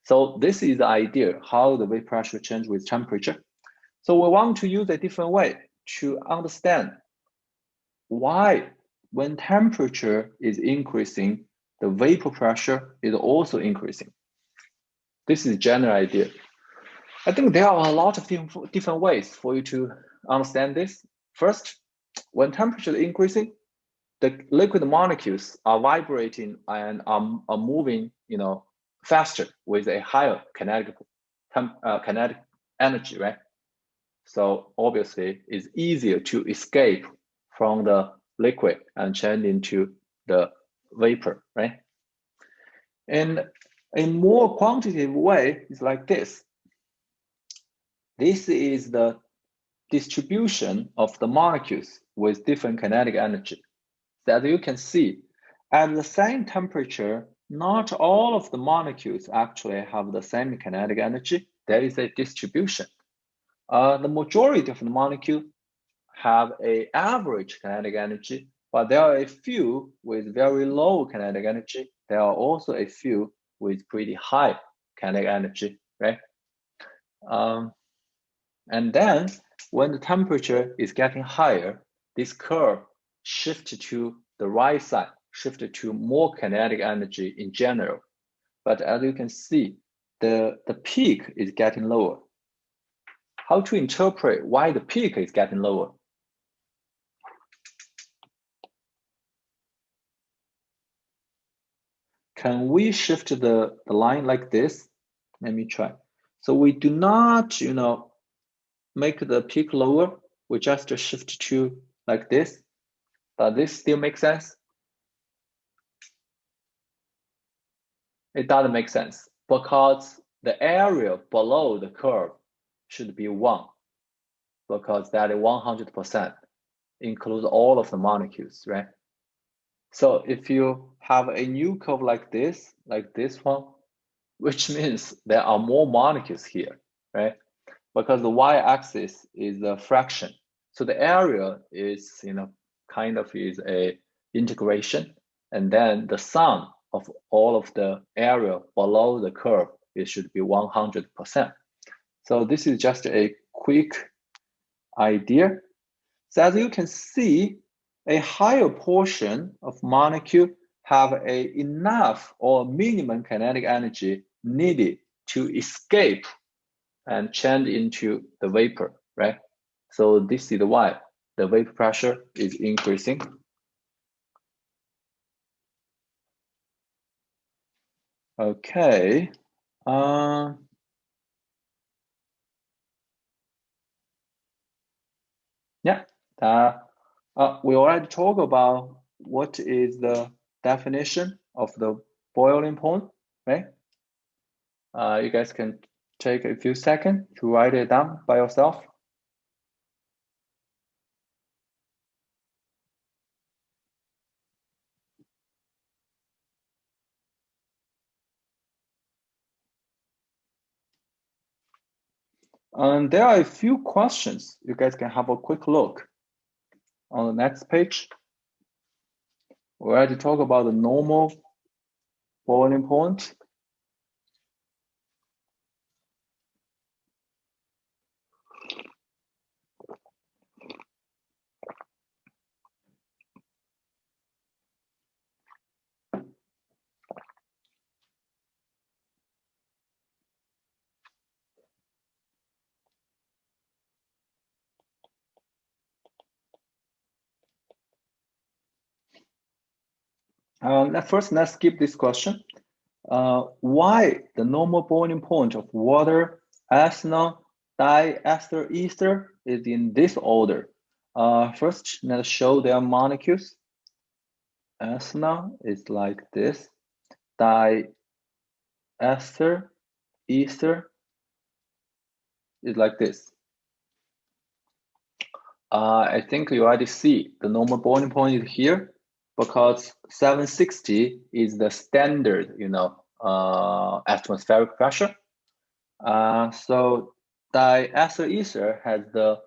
So this is the idea, how the vapor pressure changes with temperature. So we want to use a different way to understand why when temperature is increasing, the vapor pressure is also increasing. This is the general idea. I think there are a lot of different ways for you to understand this. First, when temperature is increasing, the liquid molecules are vibrating and are moving, faster with a higher kinetic energy, right? So obviously, it's easier to escape from the liquid and change into the vapor, right? And a more quantitative way is like this. This is the distribution of the molecules with different kinetic energy. That you can see, at the same temperature, not all of the molecules actually have the same kinetic energy. There is a distribution. The majority of the molecules have an average kinetic energy, but there are a few with very low kinetic energy. There are also a few with pretty high kinetic energy, right? And then when the temperature is getting higher, this curve shifts to the right side, shifted to more kinetic energy in general. But as you can see, the peak is getting lower. How to interpret why the peak is getting lower? Can we shift the line like this? Let me try. So we do not, make the peak lower, we just shift to like this. Does this still make sense? It doesn't make sense because the area below the curve should be 1 because that is 100% includes all of the molecules, right? So if you have a new curve like this one, which means there are more molecules here, right? Because the y-axis is a fraction. So the area is, kind of is a integration. And then the sum of all of the area below the curve, it should be 100%. So this is just a quick idea. So as you can see, a higher portion of molecule have enough or minimum kinetic energy needed to escape and change into the vapor, right? So this is why the vapor pressure is increasing. Okay. Yeah. We already talked about what is the definition of the boiling point, right? You guys can take a few seconds to write it down by yourself. And there are a few questions. You guys can have a quick look on the next page. We already talked about the normal boiling point. First, let's skip this question. Why the normal boiling point of water, ethanol, diester ether is in this order? First, let's show their molecules. Ethanol is like this. Diester ether is like this. I think you already see the normal boiling point is here because 760 is the standard, atmospheric pressure. So diester ether has the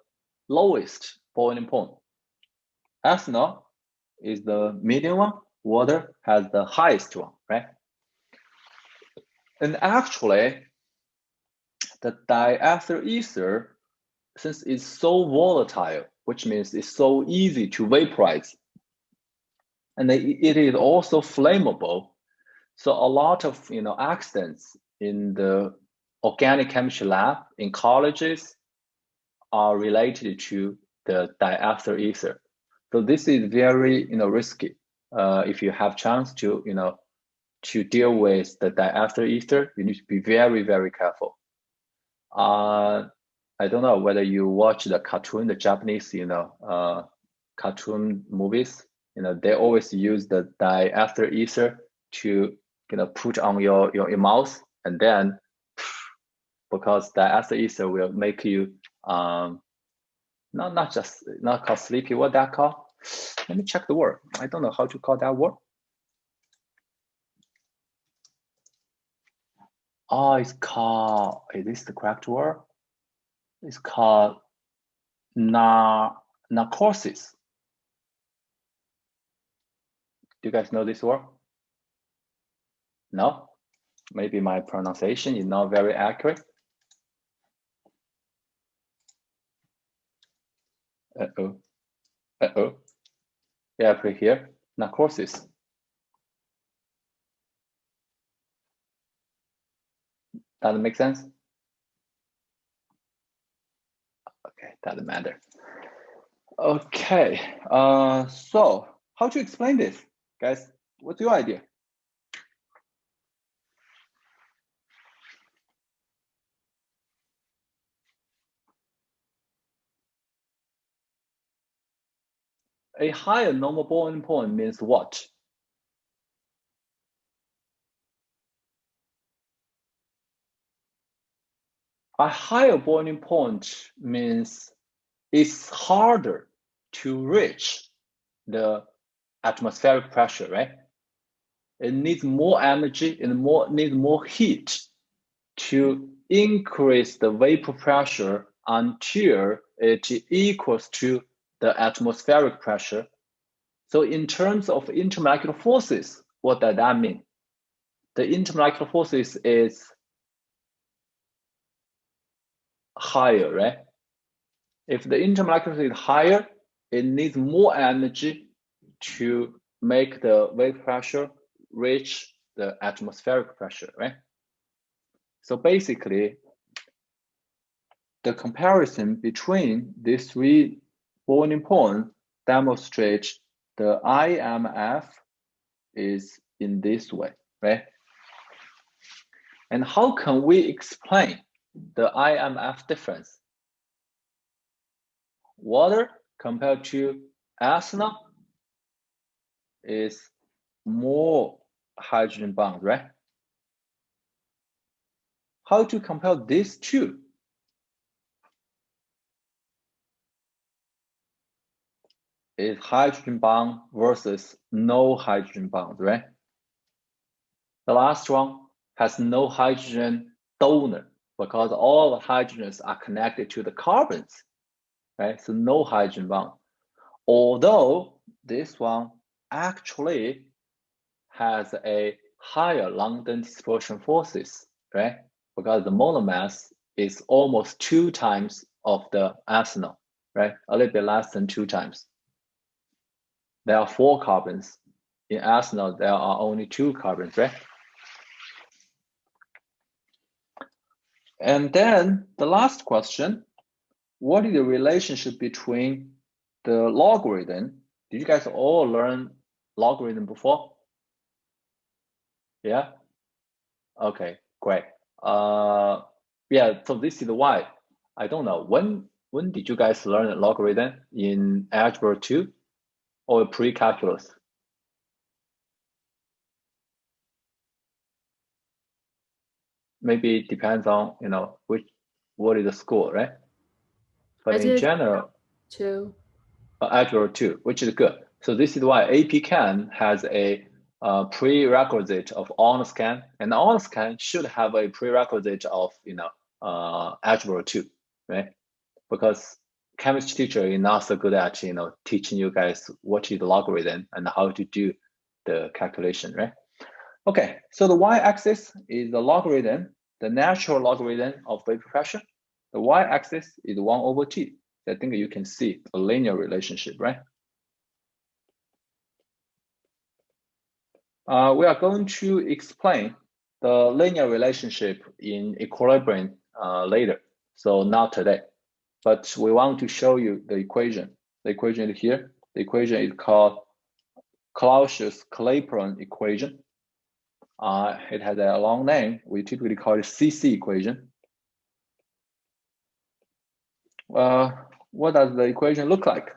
lowest boiling point. Ethanol is the medium one. Water has the highest one, right? And actually, the diester ether, since it's so volatile, which means it's so easy to vaporize, and it is also flammable. So a lot of accidents in the organic chemistry lab in colleges are related to the diester ether. So this is very risky. If you have chance to to deal with the diester ether, you need to be very, very careful. I don't know whether you watch the Japanese cartoon movies. They always use the diester ether to put on your mouth, and then because diester ether will make you not called sleepy. What that called? Let me check the word. I don't know how to call that word. Oh, it's called. Is this the correct word? It's called narcosis. Do you guys know this word? No? Maybe my pronunciation is not very accurate. Uh-oh. Uh-oh. Yeah, put here, narcosis. Does it make sense? Okay, doesn't matter. Okay, so how to explain this? Guys, what's your idea? A higher normal boiling point means what? A higher boiling point means it's harder to reach the atmospheric pressure, right? It needs more energy and needs more heat to increase the vapor pressure until it equals to the atmospheric pressure. So in terms of intermolecular forces, what does that mean? The intermolecular forces is higher, right? If the intermolecular force is higher, it needs more energy to make the vapor pressure reach the atmospheric pressure, right? So basically, the comparison between these three boiling points demonstrates the IMF is in this way, right? And how can we explain the IMF difference? Water compared to ethanol is more hydrogen bond, right? How to compare these two? Is hydrogen bond versus no hydrogen bond, right? The last one has no hydrogen donor because all the hydrogens are connected to the carbons, right? So no hydrogen bond. Although this one actually has a higher London dispersion forces, right? Because the molar mass is almost 2 times of the ethanol, right? A little bit less than 2 times. There are 4 carbons. In ethanol, there are only 2 carbons, right? And then the last question, what is the relationship between the logarithm? Did you guys all learn logarithm before? Yeah? Okay, great. Yeah, so this is why. I don't know, when did you guys learn logarithm? In Algebra 2 or pre-calculus? Maybe it depends on, what is the school, right? But in general, too. Algebra 2, which is good. So this is why AP Chem has a prerequisite of honors Chem, and honors Chem should have a prerequisite of Algebra 2, right? Because chemistry teacher is not so good at teaching you guys what is the logarithm and how to do the calculation, right? Okay, so the y-axis is the logarithm, the natural logarithm of vapor pressure. The y-axis is 1 over T. I think you can see a linear relationship, right? We are going to explain the linear relationship in equilibrium later, so not today. But we want to show you the equation. The equation is here. The equation is called Clausius-Clapeyron equation. It has a long name. We typically call it CC equation. What does the equation look like?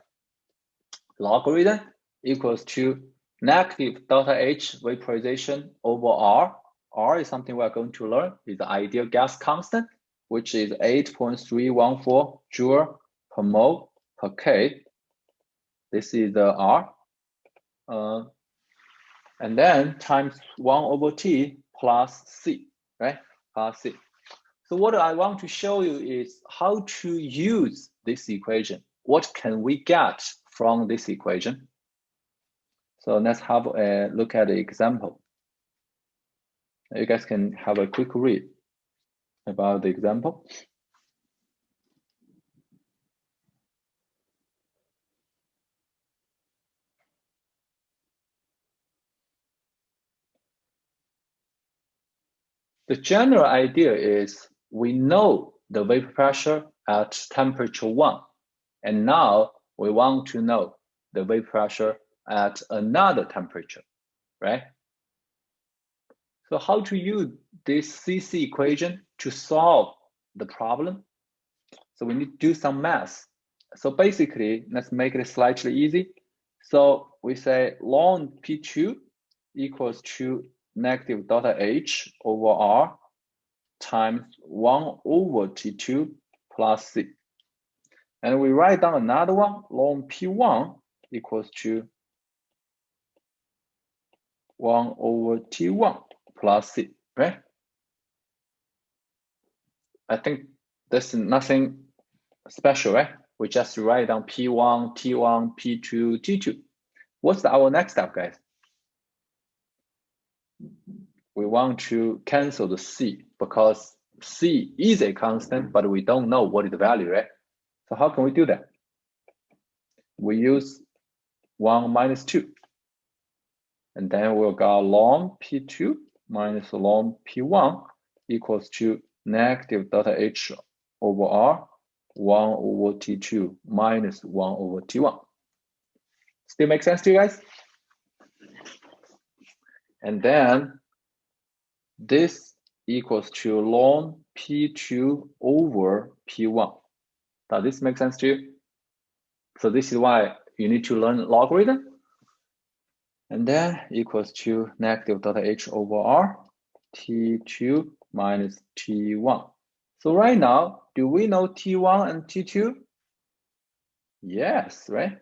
Logarithm equals to negative delta H vaporization over R. R is something we are going to learn. Is the ideal gas constant, which is 8.314 joule per mole per K. This is the R. And then times 1 over T plus C, right? Plus C. So what I want to show you is how to use this equation. What can we get from this equation? So let's have a look at the example. You guys can have a quick read about the example. The general idea is we know the vapor pressure at temperature 1, and now we want to know the vapor pressure at another temperature, right? So how to use this CC equation to solve the problem? So we need to do some math. So basically, let's make it slightly easy. So we say ln P2 equals to negative delta H over R times 1 over T2 plus C. And we write down another one, ln P1 equals to 1 over T1 plus C, right? I think this is nothing special, right? We just write down P1, T1, P2, T2. What's our next step, guys? We want to cancel the C because C is a constant, but we don't know what is the value, right? So how can we do that? We use 1 minus 2. And then we'll go ln P2 minus ln P1 equals to negative delta H over R 1 over T2 minus 1 over T1. Still make sense to you guys? And then this equals to ln P2 over P1. Does this make sense to you? So this is why you need to learn logarithm. And then equals to negative delta H over R, T2 minus T1. So right now, do we know T1 and T2? Yes, right?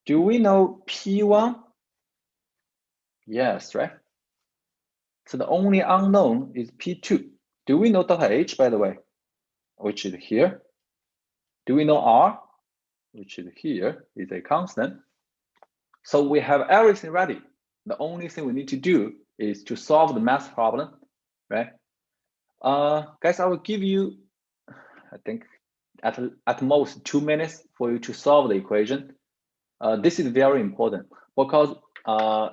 Do we know P1? Yes, right? So the only unknown is P2. Do we know delta H, by the way, which is here? Do we know R, which is here, is a constant? So we have everything ready. The only thing we need to do is to solve the math problem, right? Guys, I will give you, I think, at most 2 minutes for you to solve the equation. This is very important because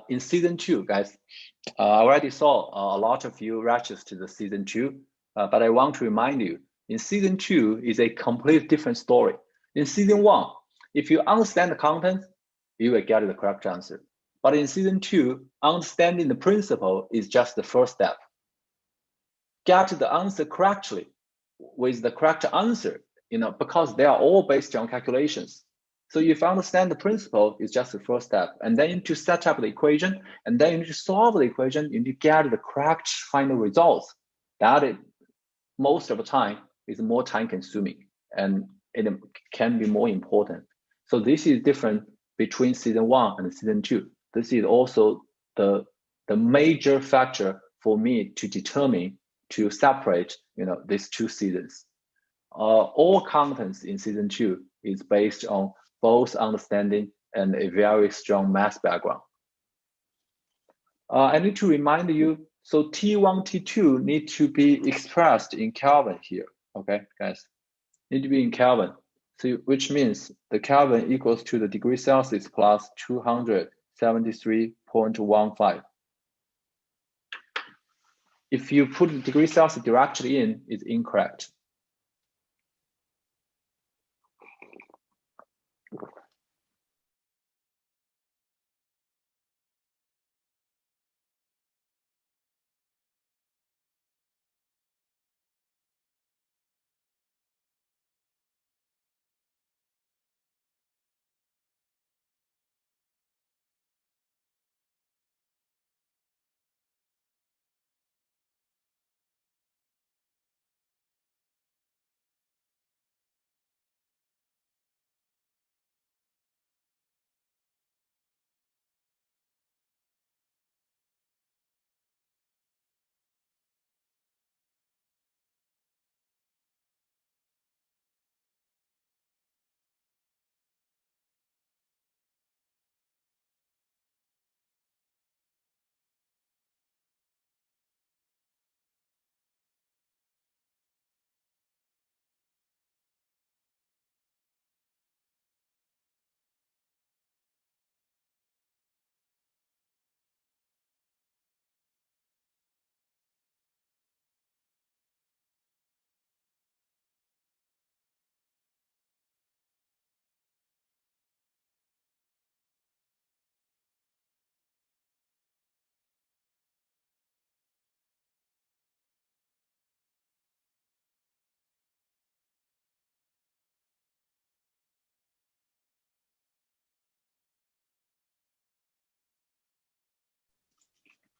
in season 2, guys, I already saw a lot of you registered the season 2, but I want to remind you, in season 2 is a complete different story. In season 1, if you understand the content, you will get the correct answer. But in season 2, understanding the principle is just the first step. Get the answer correctly with the correct answer, because they are all based on calculations. So if you understand the principle, it's just the first step. And then you need to set up the equation, and then you need to solve the equation, you need to get the correct final results. That is, most of the time, is more time consuming, and it can be more important. So this is different between season 1 and season 2. This is also the major factor for me to determine, to separate, these 2 seasons. All contents in season 2 is based on both understanding and a very strong math background. I need to remind you, so T1, T2 need to be expressed in Kelvin here, okay, guys? Need to be in Kelvin, so which means the Kelvin equals to the degree Celsius plus 273.15. If you put the degree Celsius directly in, it's incorrect.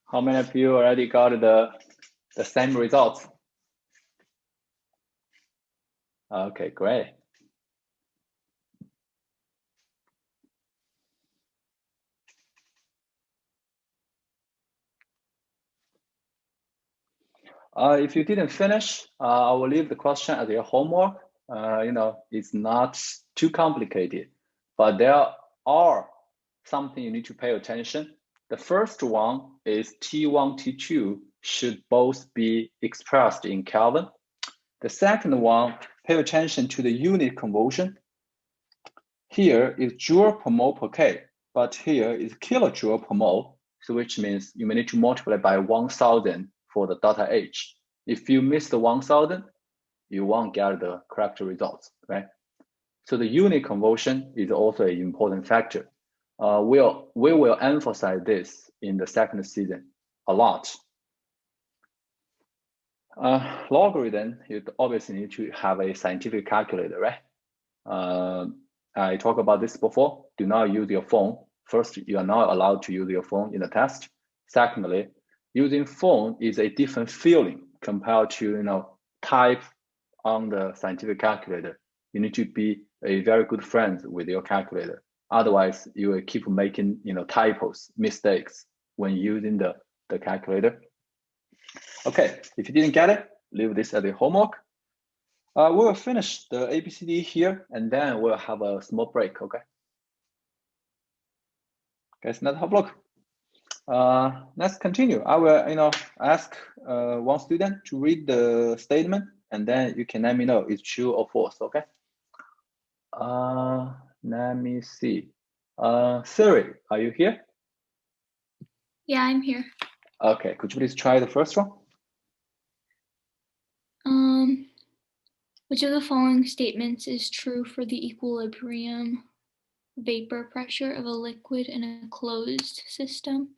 How many of you already got the same results? Okay, great. If you didn't finish, I will leave the question as your homework. It's not too complicated, but there are something you need to pay attention. The first one is T1, T2 should both be expressed in Kelvin. The second one, pay attention to the unit conversion. Here is joule per mole per K, but here is kilojoule per mole, so which means you may need to multiply by 1000 for the delta H. If you miss the 1000, you won't get the correct results, right? So the unit conversion is also an important factor. We will emphasize this in the second season a lot. Logarithm, you obviously need to have a scientific calculator, right? I talked about this before. Do not use your phone. First, you are not allowed to use your phone in the test. Secondly, using phone is a different feeling compared to type on the scientific calculator. You need to be a very good friend with your calculator. Otherwise, you will keep making typos, mistakes when using the calculator. Okay, if you didn't get it, leave this as a homework. We will finish the ABCD here, and then we'll have a small break, okay? Guys, let's have a look. Let's continue. I will, ask one student to read the statement, and then you can let me know it's true or false, okay? Let me see. Siri, are you here? Yeah, I'm here. Okay, could you please try the first one? Which of the following statements is true for the equilibrium vapor pressure of a liquid in a closed system?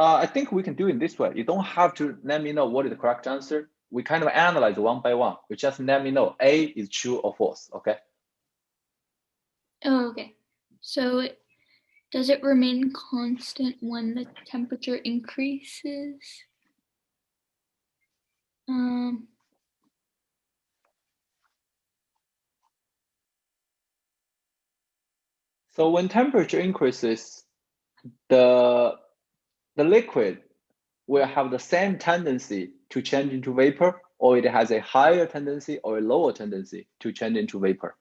I think we can do it this way. You don't have to let me know what is the correct answer. We kind of analyze one by one. You just let me know A is true or false, okay? Oh, okay. So does it remain constant when the temperature increases? So when temperature increases, the liquid will have the same tendency to change into vapor, or it has a higher tendency or a lower tendency to change into vapor.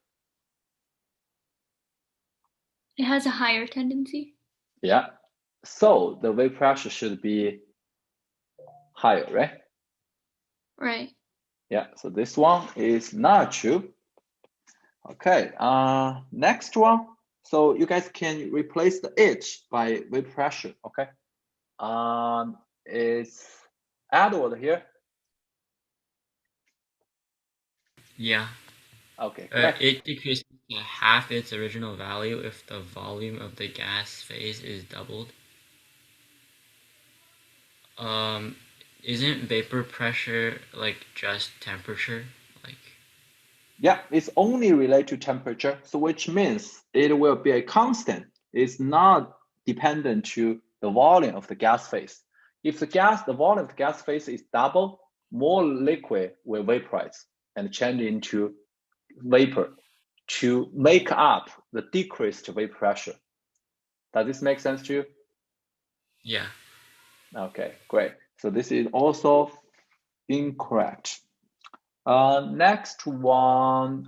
It has a higher tendency. Yeah. So the vapor pressure should be higher, right? Right. Yeah. So this one is not true. Okay. Next one. So you guys can replace the H by vapor pressure. Okay. It's Edward here. Yeah. Okay. It decreases to half its original value if the volume of the gas phase is doubled. Isn't vapor pressure like just temperature? Yeah, it's only related to temperature, so which means it will be a constant. It's not dependent to the volume of the gas phase. If the volume of the gas phase is double, more liquid will vaporize and change into vapor to make up the decreased vapor pressure. Does this make sense to you? Yeah. Okay, great. So this is also incorrect. Next one,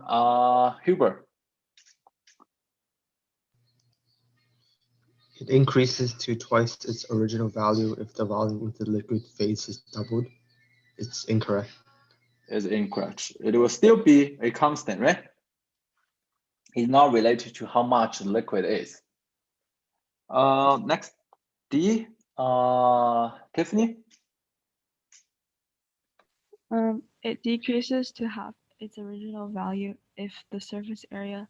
Hubert. It increases to twice its original value if the volume of the liquid phase is doubled. It's incorrect. It's incorrect. It will still be a constant, right? It's not related to how much the liquid is. Next, D, Tiffany. It decreases to half its original value if the surface area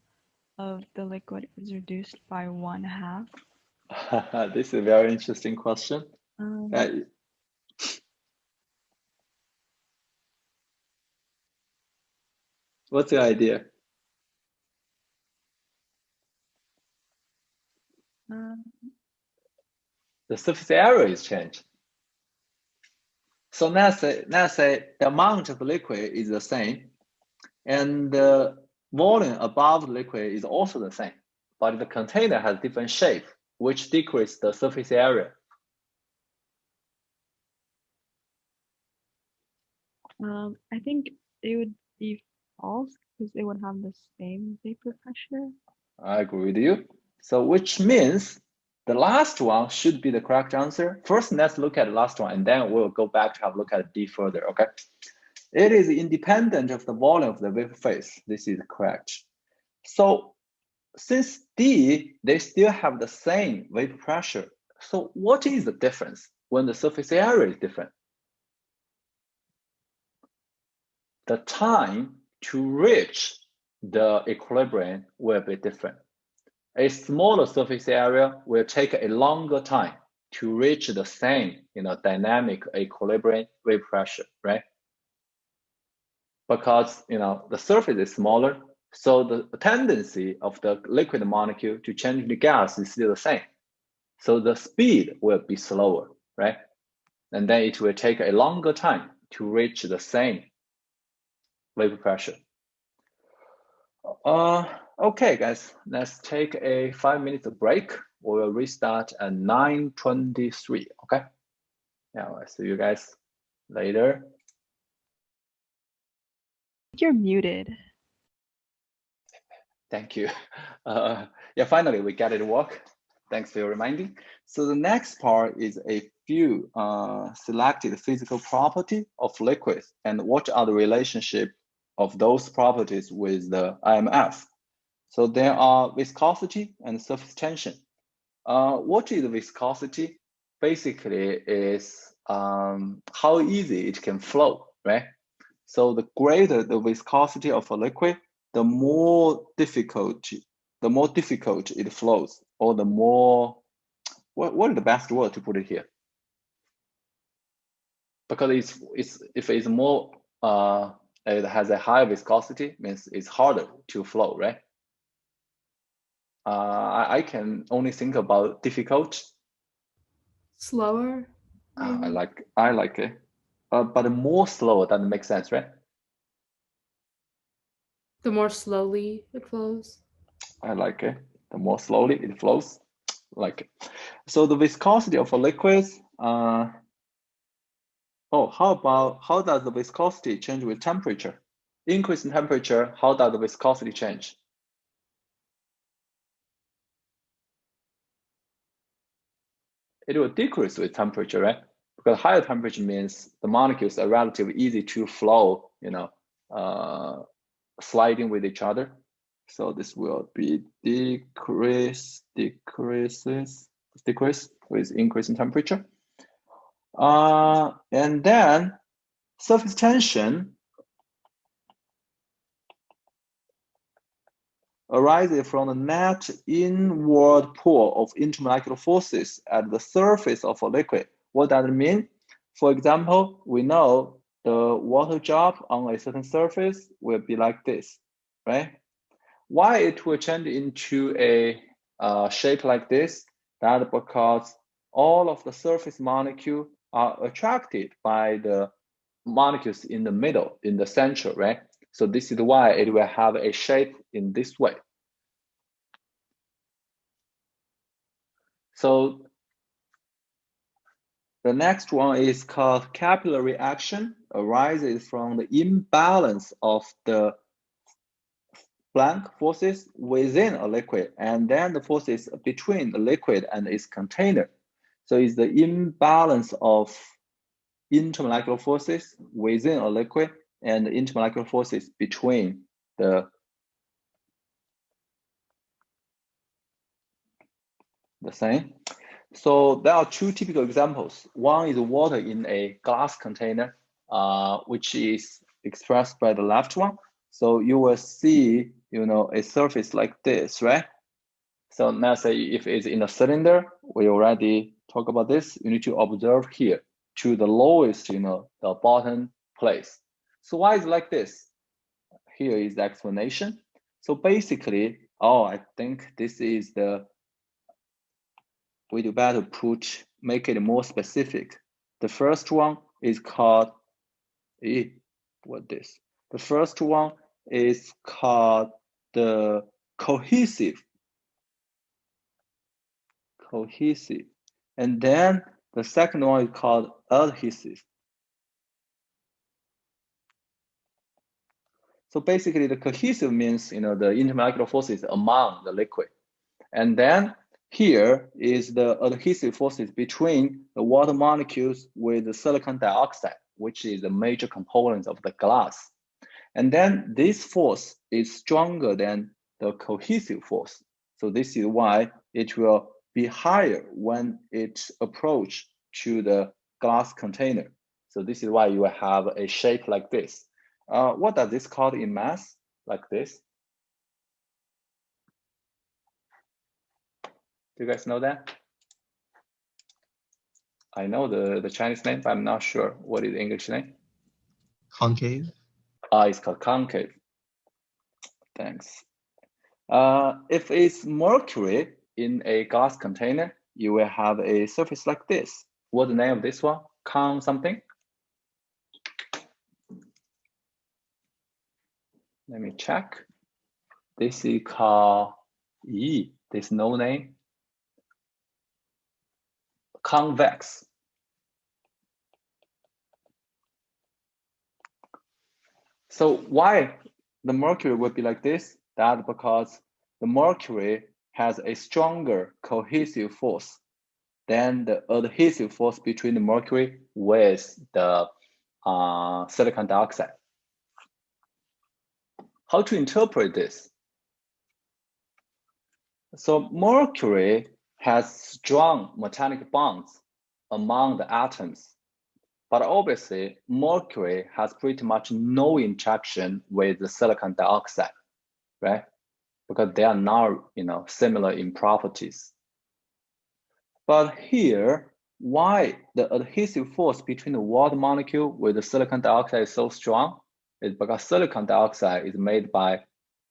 of the liquid is reduced by 1/2. This is a very interesting question. What's your idea? The surface area is changed. So let's say the amount of liquid is the same, and the volume above the liquid is also the same, but the container has different shape, which decreases the surface area. I think it would be false because it would have the same vapor pressure. I agree with you. So which means the last one should be the correct answer. First, let's look at the last one, and then we'll go back to have a look at D further, okay? It is independent of the volume of the vapor phase. This is correct. So since D, they still have the same vapor pressure. So what is the difference when the surface area is different? The time to reach the equilibrium will be different. A smaller surface area will take a longer time to reach the same, dynamic equilibrium vapor pressure, right? Because, the surface is smaller, so the tendency of the liquid molecule to change into gas is still the same. So the speed will be slower, right? And then it will take a longer time to reach the same vapor pressure. Okay, guys, let's take a 5 minutes break. We'll restart at 9:23. Okay. Yeah, I'll see you guys later. You're muted. Thank you. Yeah, finally we got it to work. Thanks for your reminding. So the next part is a few selected physical property of liquids and what are the relationship of those properties with the IMF. So there are viscosity and surface tension. What is viscosity? Basically is how easy it can flow, right? So the greater the viscosity of a liquid, the more difficult it flows, or the more, what is the best word to put it here? Because if it's more, it has a higher viscosity, means it's harder to flow, right? I can only think about difficult. Slower. I like it, but more slower doesn't make sense, right? The more slowly it flows. I like it. The more slowly it flows, like it. So the viscosity of a liquid. How does the viscosity change with temperature? Increase in temperature, how does the viscosity change? It will decrease with temperature, right? Because higher temperature means the molecules are relatively easy to flow, sliding with each other. So this will be decrease with increase in temperature. And then surface tension arises from the net inward pull of intermolecular forces at the surface of a liquid. What does it mean? For example, we know the water drop on a certain surface will be like this, right? Why it will change into a shape like this? That's because all of the surface molecules are attracted by the molecules in the middle, in the center, right? So this is why it will have a shape in this way. So the next one is called capillary action, arises from the imbalance of the Planck forces within a liquid and then the forces between the liquid and its container. So it's the imbalance of intermolecular forces within a liquid and the intermolecular forces between the same. So there are two typical examples. One is water in a glass container, which is expressed by the left one. So you will see, a surface like this, right? So now say if it's in a cylinder, we already talked about this. You need to observe here to the lowest, the bottom place. So why is it like this? here is the explanation. So basically, oh, I think this is the, we do better make it more specific. The first one is called, what this? The first one is called the cohesive. And then the second one is called adhesive. So basically the cohesive means, the intermolecular forces among the liquid. And then here is the adhesive forces between the water molecules with the silicon dioxide, which is a major component of the glass. And then this force is stronger than the cohesive force. So this is why it will be higher when it approach to the glass container. So this is why you have a shape like this. What does this called in math? Like this? Do you guys know that? I know the Chinese name, but I'm not sure what is the English name. Concave. It's called concave. Thanks. If it's mercury in a glass container, you will have a surface like this. What's the name of this one? Con something? Let me check. This is called there's no name. Convex. So why the mercury would be like this? That's because the mercury has a stronger cohesive force than the adhesive force between the mercury with the silicon dioxide. How to interpret this? So mercury has strong metallic bonds among the atoms, but obviously mercury has pretty much no interaction with the silicon dioxide, right? Because they are not, similar in properties. But here, why the adhesive force between the water molecule with the silicon dioxide is so strong is because silicon dioxide is made by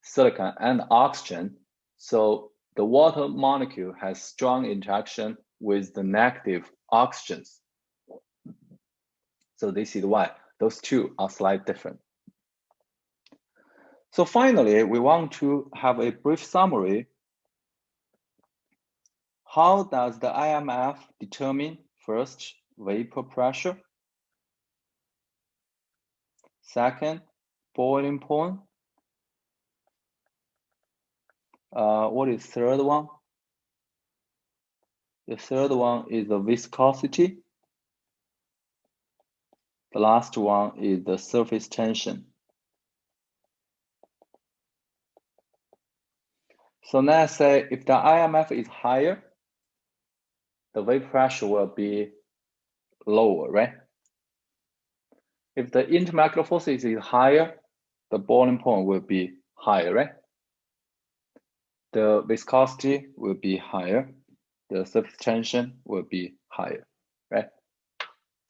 silicon and oxygen. So the water molecule has strong interaction with the negative oxygens. So this is why those two are slightly different. So finally, we want to have a brief summary. How does the IMF determine first vapor pressure? Second, boiling point. What is third one? The third one is the viscosity. The last one is the surface tension. So let's say if the IMF is higher, the vapor pressure will be lower, right? If the intermolecular force is higher, the boiling point will be higher, right? The viscosity will be higher. The surface tension will be higher, right?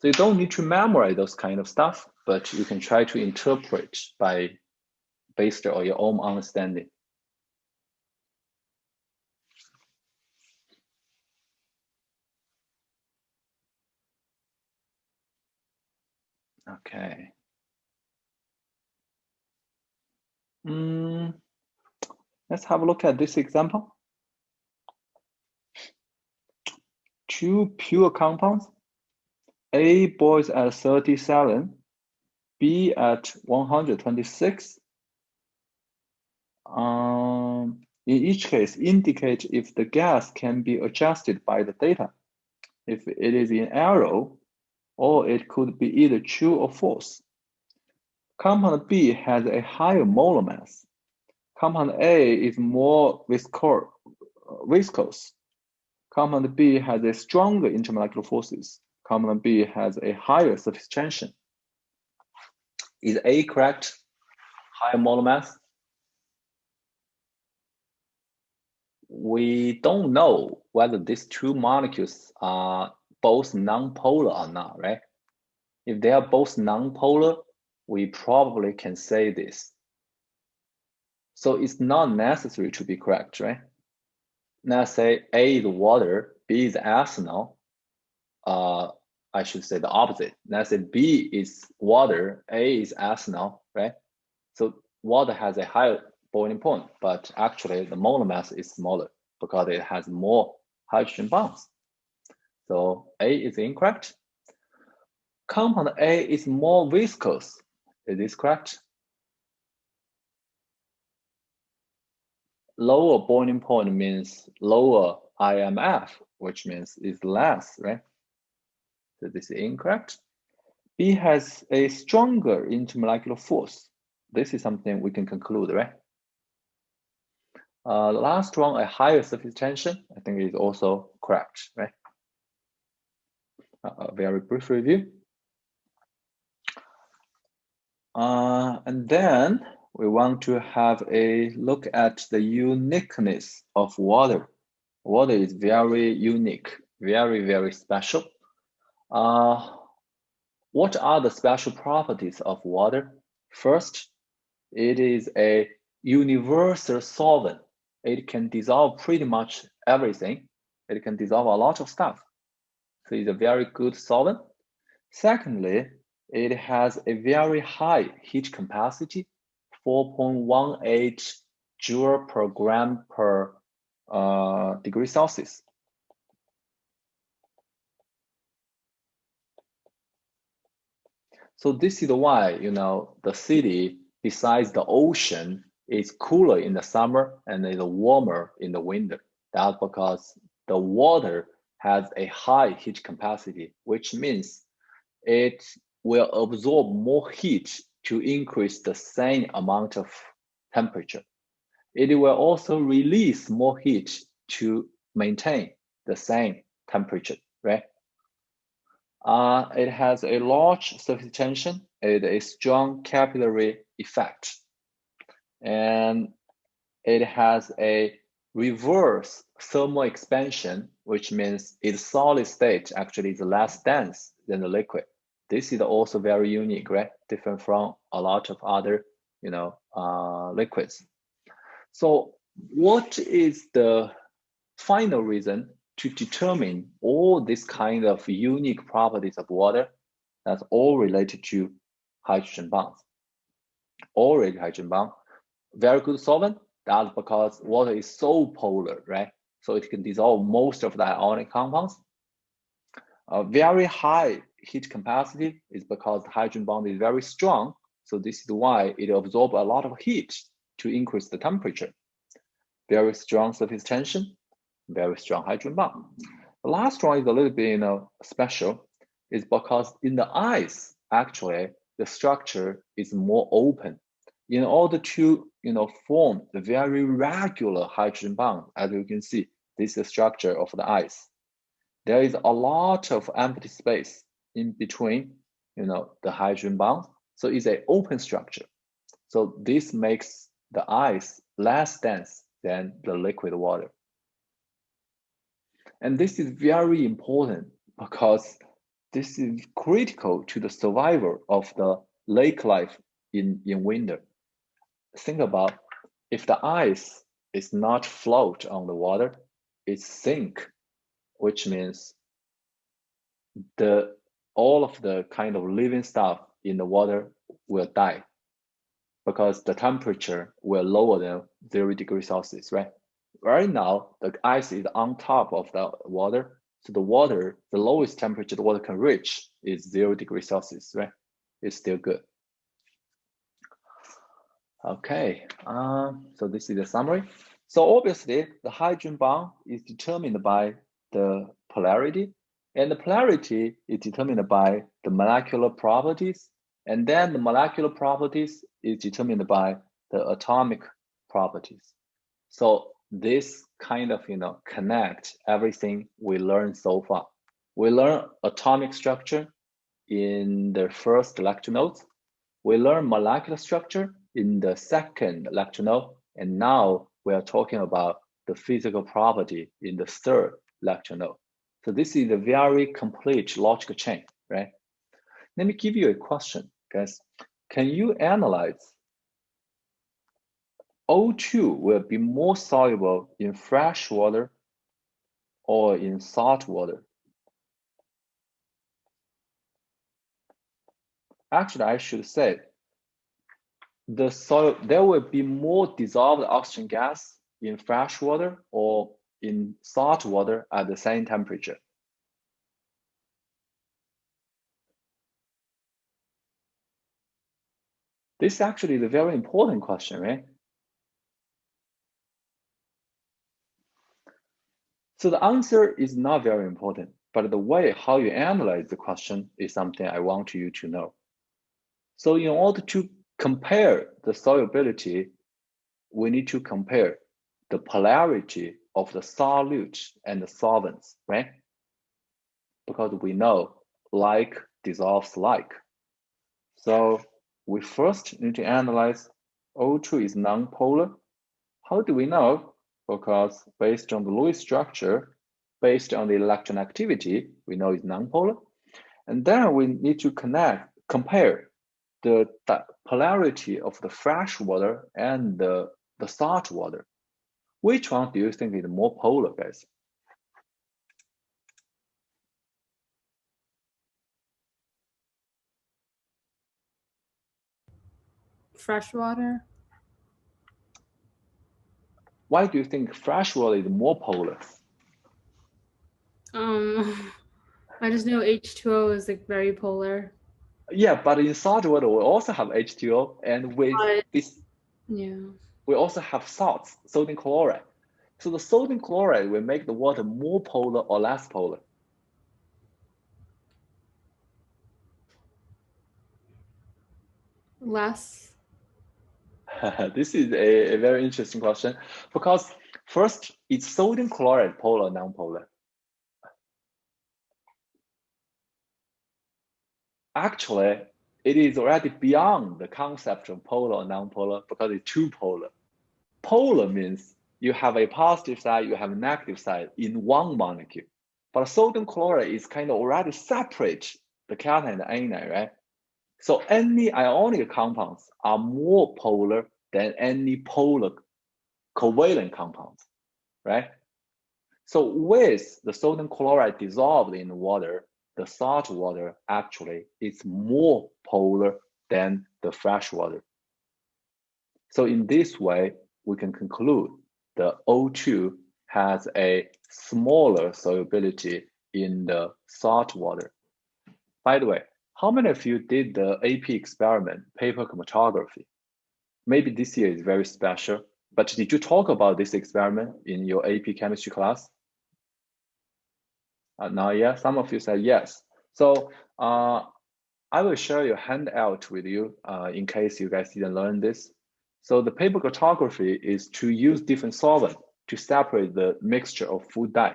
So you don't need to memorize those kind of stuff, but you can try to interpret based on your own understanding. Okay. Let's have a look at this example. Two pure compounds, A boils at 37, B at 126. In each case, indicate if the gas can be adjusted by the data. If it is in arrow, or it could be either true or false. Compound B has a higher molar mass. Compound A is more viscous. Compound B has a stronger intermolecular forces. Compound B has a higher surface tension. Is A correct? Higher molar mass? We don't know whether these two molecules are both nonpolar or not, right? If they are both nonpolar, we probably can say this. So it's not necessary to be correct, right? Let's say A is water, B is ethanol. I should say the opposite. Let's say B is water, A is ethanol, right? So water has a higher boiling point, but actually the molar mass is smaller because it has more hydrogen bonds. So A is incorrect. Compound A is more viscous. Is this correct? Lower boiling point means lower IMF, which means it's less, right? So this is incorrect. B has a stronger intermolecular force. This is something we can conclude, right? The last one, a higher surface tension, I think is also correct, right? A very brief review. And then we want to have a look at the uniqueness of water. Water is very unique, very, very special. What are the special properties of water? First, it is a universal solvent. It can dissolve pretty much everything. It can dissolve a lot of stuff. So it's a very good solvent. Secondly, it has a very high heat capacity, 4.18 joule per gram per degree Celsius. So this is why, you know, the city besides the ocean is cooler in the summer and is warmer in the winter. That's because the water has a high heat capacity, which means it will absorb more heat to increase the same amount of temperature. It will also release more heat to maintain the same temperature, right? It has a large surface tension, it is a strong capillary effect, and it has a reverse thermal expansion, which means its solid state actually is less dense than the liquid. This is also very unique, right? Different from a lot of other, you know, liquids. So what is the final reason to determine all these kind of unique properties of water? That's all related to hydrogen bonds. Already hydrogen bond, very good solvent. That's because water is so polar, right? So it can dissolve most of the ionic compounds. A very high heat capacity is because the hydrogen bond is very strong. So this is why it absorbs a lot of heat to increase the temperature. Very strong surface tension, very strong hydrogen bond. The last one is a little bit, you know, special, is because in the ice, actually, the structure is more open. In order to, you know, form the very regular hydrogen bond, as you can see, this is the structure of the ice. There is a lot of empty space in between, you know, the hydrogen bonds. So it's an open structure. So this makes the ice less dense than the liquid water. And this is very important because this is critical to the survival of the lake life in winter. Think about if the ice is not float on the water, it sink, which means all of the kind of living stuff in the water will die because the temperature will lower than 0 degrees Celsius, right? Right now, the ice is on top of the water. So the water, the lowest temperature the water can reach is 0 degrees Celsius, right? It's still good. Okay, so this is the summary. So obviously, the hydrogen bond is determined by the polarity, and the polarity is determined by the molecular properties, and then the molecular properties is determined by the atomic properties. So this kind of, you know, connect everything we learned so far. We learned atomic structure in the first lecture notes. We learned molecular structure in the second lecture note, and now we are talking about the physical property in the third lecture note. So this is a very complete logical chain, right? Let me give you a question, guys. Can you analyze O2 will be more soluble in fresh water or in salt water? Actually, I should say there will be more dissolved oxygen gas in fresh water or in salt water at the same temperature. This actually is a very important question, right? So the answer is not very important, but the way how you analyze the question is something I want you to know. So in order to compare the solubility, we need to compare the polarity of the solute and the solvents, right? Because we know like dissolves like. So we first need to analyze O2 is nonpolar. How do we know? Because based on the Lewis structure, based on the electron activity, we know it's nonpolar. And then we need to compare the polarity of the fresh water and the salt water. Which one do you think is more polar, guys? Fresh water. Why do you think fresh water is more polar? I just know H2O is like very polar. Yeah, but in salt water we also have H2O, and with this, yeah, we also have salts, sodium chloride. So the sodium chloride will make the water more polar or less polar. less. This is a very interesting question because first, is sodium chloride polar or non-polar? Actually, it is already beyond the concept of polar or non-polar because it's too polar. Polar means you have a positive side, you have a negative side in one molecule. But sodium chloride is kind of already separate the cation and the anion, right? So any ionic compounds are more polar than any polar covalent compounds, right? So with the sodium chloride dissolved in water, the salt water actually is more polar than the fresh water. So in this way, we can conclude the O2 has a smaller solubility in the salt water. By the way, how many of you did the AP experiment, paper chromatography? Maybe this year is very special, but did you talk about this experiment in your AP chemistry class? Not yet. Some of you said yes. So I will share your handout with you in case you guys didn't learn this. So the paper chromatography is to use different solvent to separate the mixture of food dye.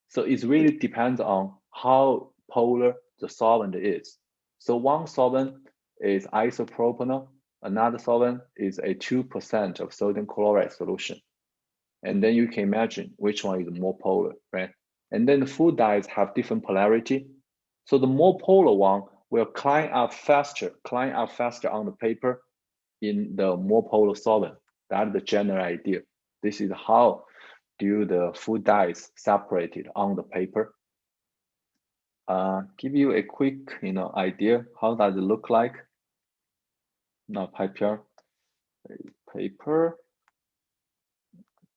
So it really depends on how polar the solvent is. So one solvent is isopropanol, another solvent is a 2% of sodium chloride solution. And then you can imagine which one is more polar, right? And then the food dyes have different polarity. So the more polar one will climb up faster on the paper in the more polar solvent. That's the general idea. This is how do the food dyes separated on the paper. Give you a quick, idea how does it look like. Now paper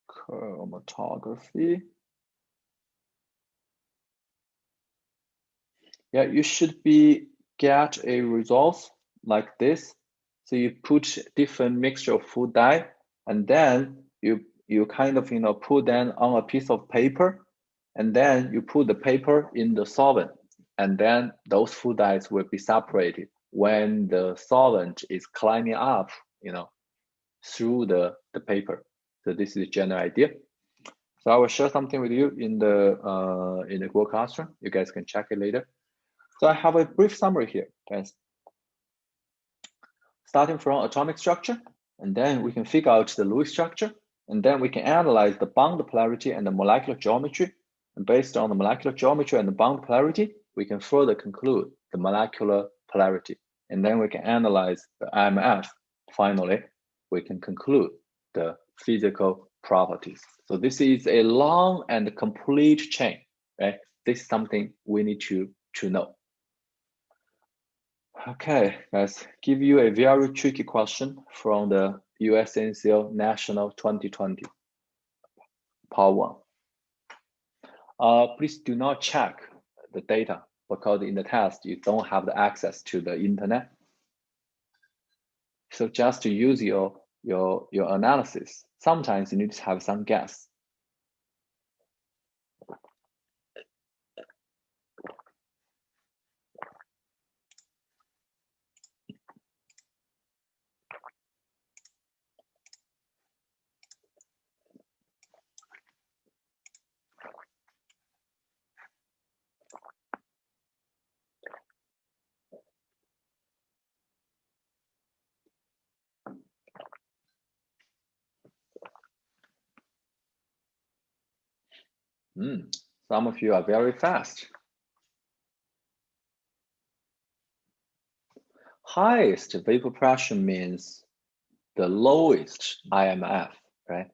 chromatography. Yeah, you should get a result like this. So you put different mixture of food dye, and then you kind of put them on a piece of paper, and then you put the paper in the solvent, and then those food dyes will be separated when the solvent is climbing up, through the paper. So this is the general idea. So I will share something with you in the Google Classroom. You guys can check it later. So I have a brief summary here, guys. Starting from atomic structure, and then we can figure out the Lewis structure, and then we can analyze the bond polarity and the molecular geometry. And based on the molecular geometry and the bond polarity, we can further conclude the molecular polarity. And then we can analyze the IMF. Finally, we can conclude the physical properties. So this is a long and complete chain, right? This is something we need to know. Okay, let's give you a very tricky question from the USNCL National 2020, Part 1. Please do not check the data because in the test, you don't have the access to the internet. So just to use your analysis, sometimes you need to have some guess. Some of you are very fast. Highest vapor pressure means the lowest IMF, right?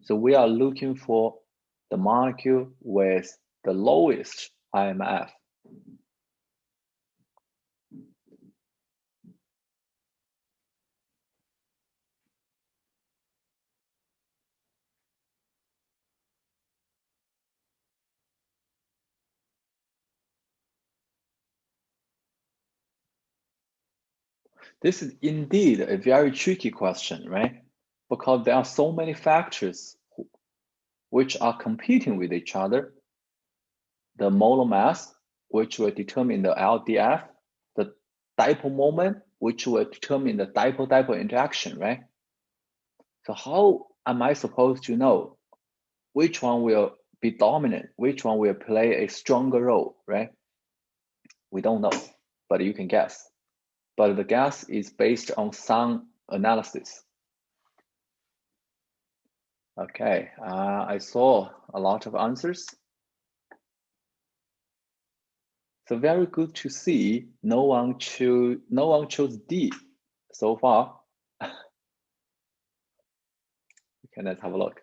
So we are looking for the molecule with the lowest IMF. This is indeed a very tricky question, right? Because there are so many factors which are competing with each other. The molar mass, which will determine the LDF, the dipole moment, which will determine the dipole-dipole interaction, right? So how am I supposed to know which one will be dominant, which one will play a stronger role, right? We don't know, but you can guess. But the guess is based on some analysis. Okay, I saw a lot of answers. So very good to see no one chose D so far. Okay, let's have a look.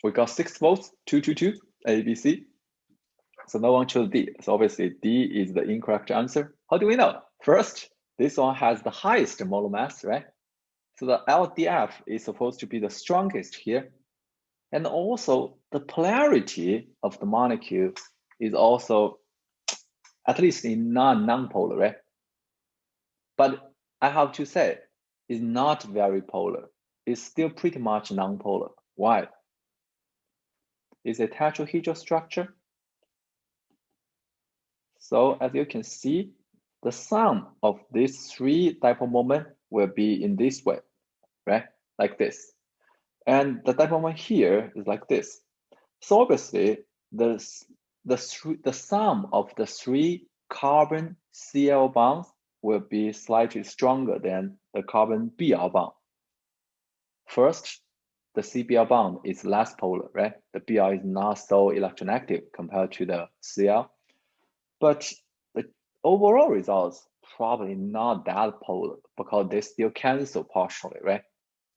We got 6 votes, 222, A, B, C. So no one chose D. So obviously D is the incorrect answer. How do we know? First, this one has the highest molar mass, right? So the LDF is supposed to be the strongest here. And also the polarity of the molecule is also, at least in non-polar, right? But I have to say, it's not very polar. It's still pretty much non-polar. Why? It's a tetrahedral structure. So as you can see, the sum of these 3 dipole moments will be in this way, right? Like this. And the dipole moment here is like this. So obviously, the sum of the 3 carbon Cl bonds will be slightly stronger than the carbon Br bond. First, the Cbr bond is less polar, right? The Br is not so electronegative compared to the Cl. But the overall results probably not that polar because they still cancel partially, right?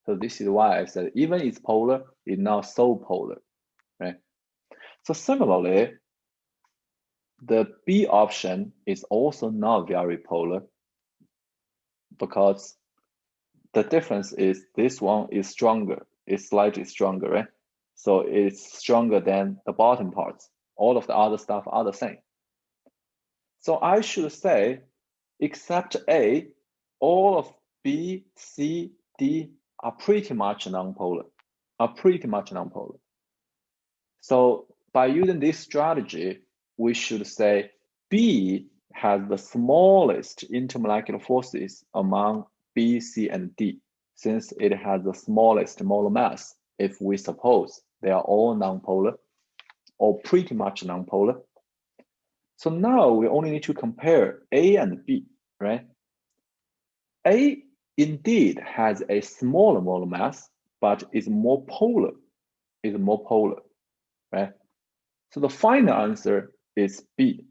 So this is why I said even it's polar, it's not so polar, right? So similarly, the B option is also not very polar because the difference is this one is stronger, it's slightly stronger, right? So it's stronger than the bottom parts. All of the other stuff are the same. So I should say, except A, all of B, C, D are pretty much non-polar, So by using this strategy, we should say B has the smallest intermolecular forces among B, C, and D, since it has the smallest molar mass, if we suppose they are all non-polar or pretty much non-polar. So now we only need to compare A and B, right? A indeed has a smaller molar mass, but is more polar, right? So the final answer is B,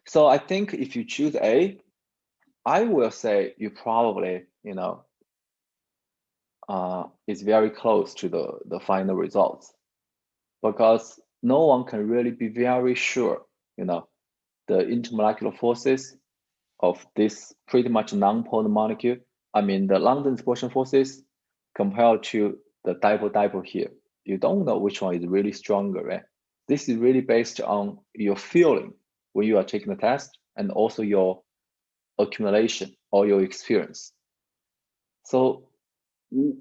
So I think if you choose A, I will say you probably, is very close to the final results, because no one can really be very sure, the intermolecular forces of this pretty much non-polar molecule. I mean, the London dispersion forces compared to the dipole here. You don't know which one is really stronger, right? This is really based on your feeling when you are taking the test, and also your accumulation or your experience. So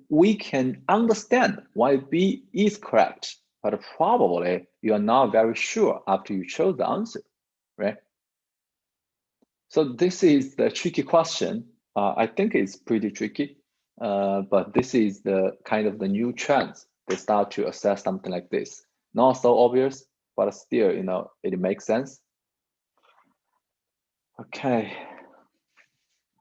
we can understand why B is correct, but probably you are not very sure after you chose the answer, right? So this is the tricky question. I think it's pretty tricky, but this is the kind of the new trends. They start to assess something like this. Not so obvious, but still, it makes sense. Okay.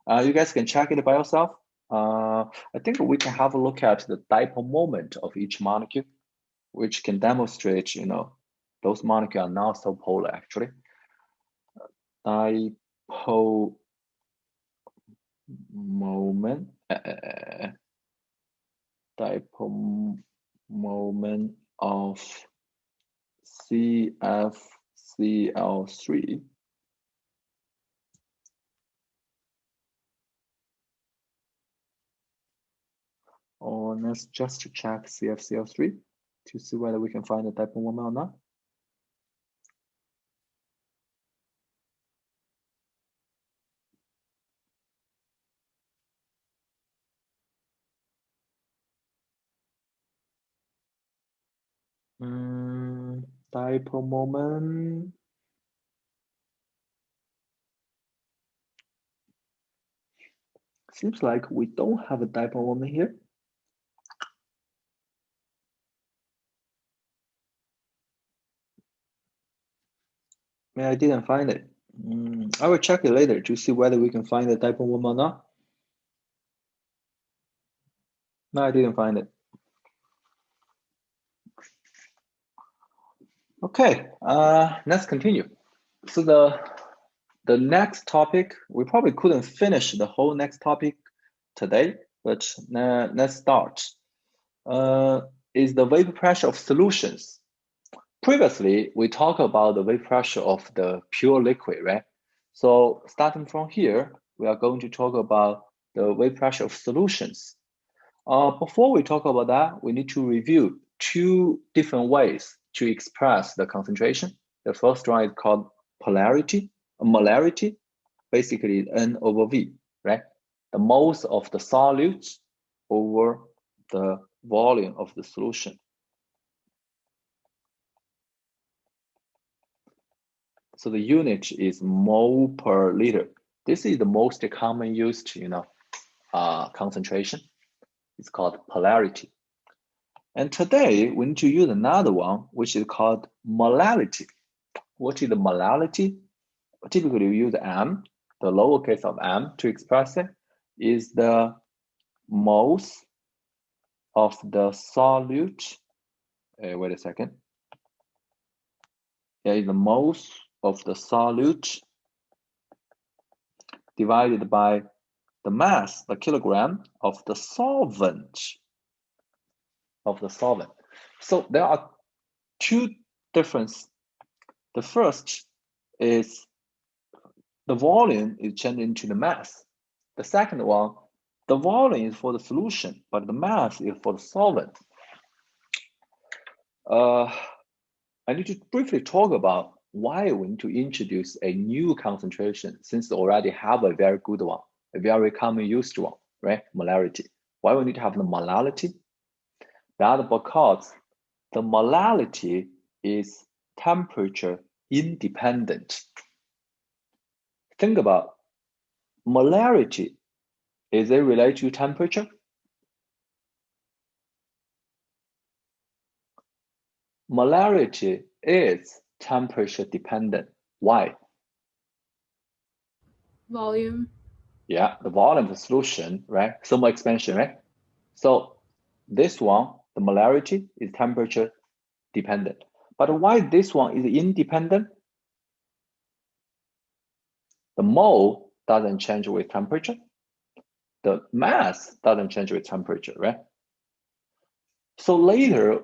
You guys can check it by yourself. I think we can have a look at the dipole moment of each molecule, which can demonstrate, those molecules are not so polar actually. Dipole moment, dipole moment of CFCl3. Or let's just check CFCl3 to see whether we can find the dipole moment or not. Dipole moment. Seems like we don't have a dipole moment here. Yeah, I didn't find it. I will check it later to see whether we can find the dipole moment or not. No, I didn't find it. Okay, let's continue. So the next topic, we probably couldn't finish the whole next topic today, but let's start. Is the vapor pressure of solutions. Previously, we talked about the vapor pressure of the pure liquid, right? So starting from here, we are going to talk about the vapor pressure of solutions. Before we talk about that, we need to review two different ways to express the concentration. The first one is called molarity, basically N over V, right? The moles of the solute over the volume of the solution. So the unit is mole per liter. This is the most common used, concentration. It's called polarity. And today we need to use another one, which is called molality. What is the molality? Typically we use M, the lowercase of m, to express it, is the moles of the solute. Wait a second. There is the moles of the solute divided by the mass, the kilogram of the solvent. So there are two differences. The first is the volume is changed into the mass. The second one, the volume is for the solution, but the mass is for the solvent. I need to briefly talk about why we need to introduce a new concentration since we already have a very good one, a very common used one, right? Molarity. Why we need to have the molality? That because the molality is temperature independent. Think about molarity. Is it related to temperature? Molarity is temperature dependent. Why? Volume. Yeah, the volume of the solution, right? Thermal expansion, right? So this one, the molarity is temperature dependent. But why this one is independent? The mole doesn't change with temperature. The mass doesn't change with temperature, right? So later,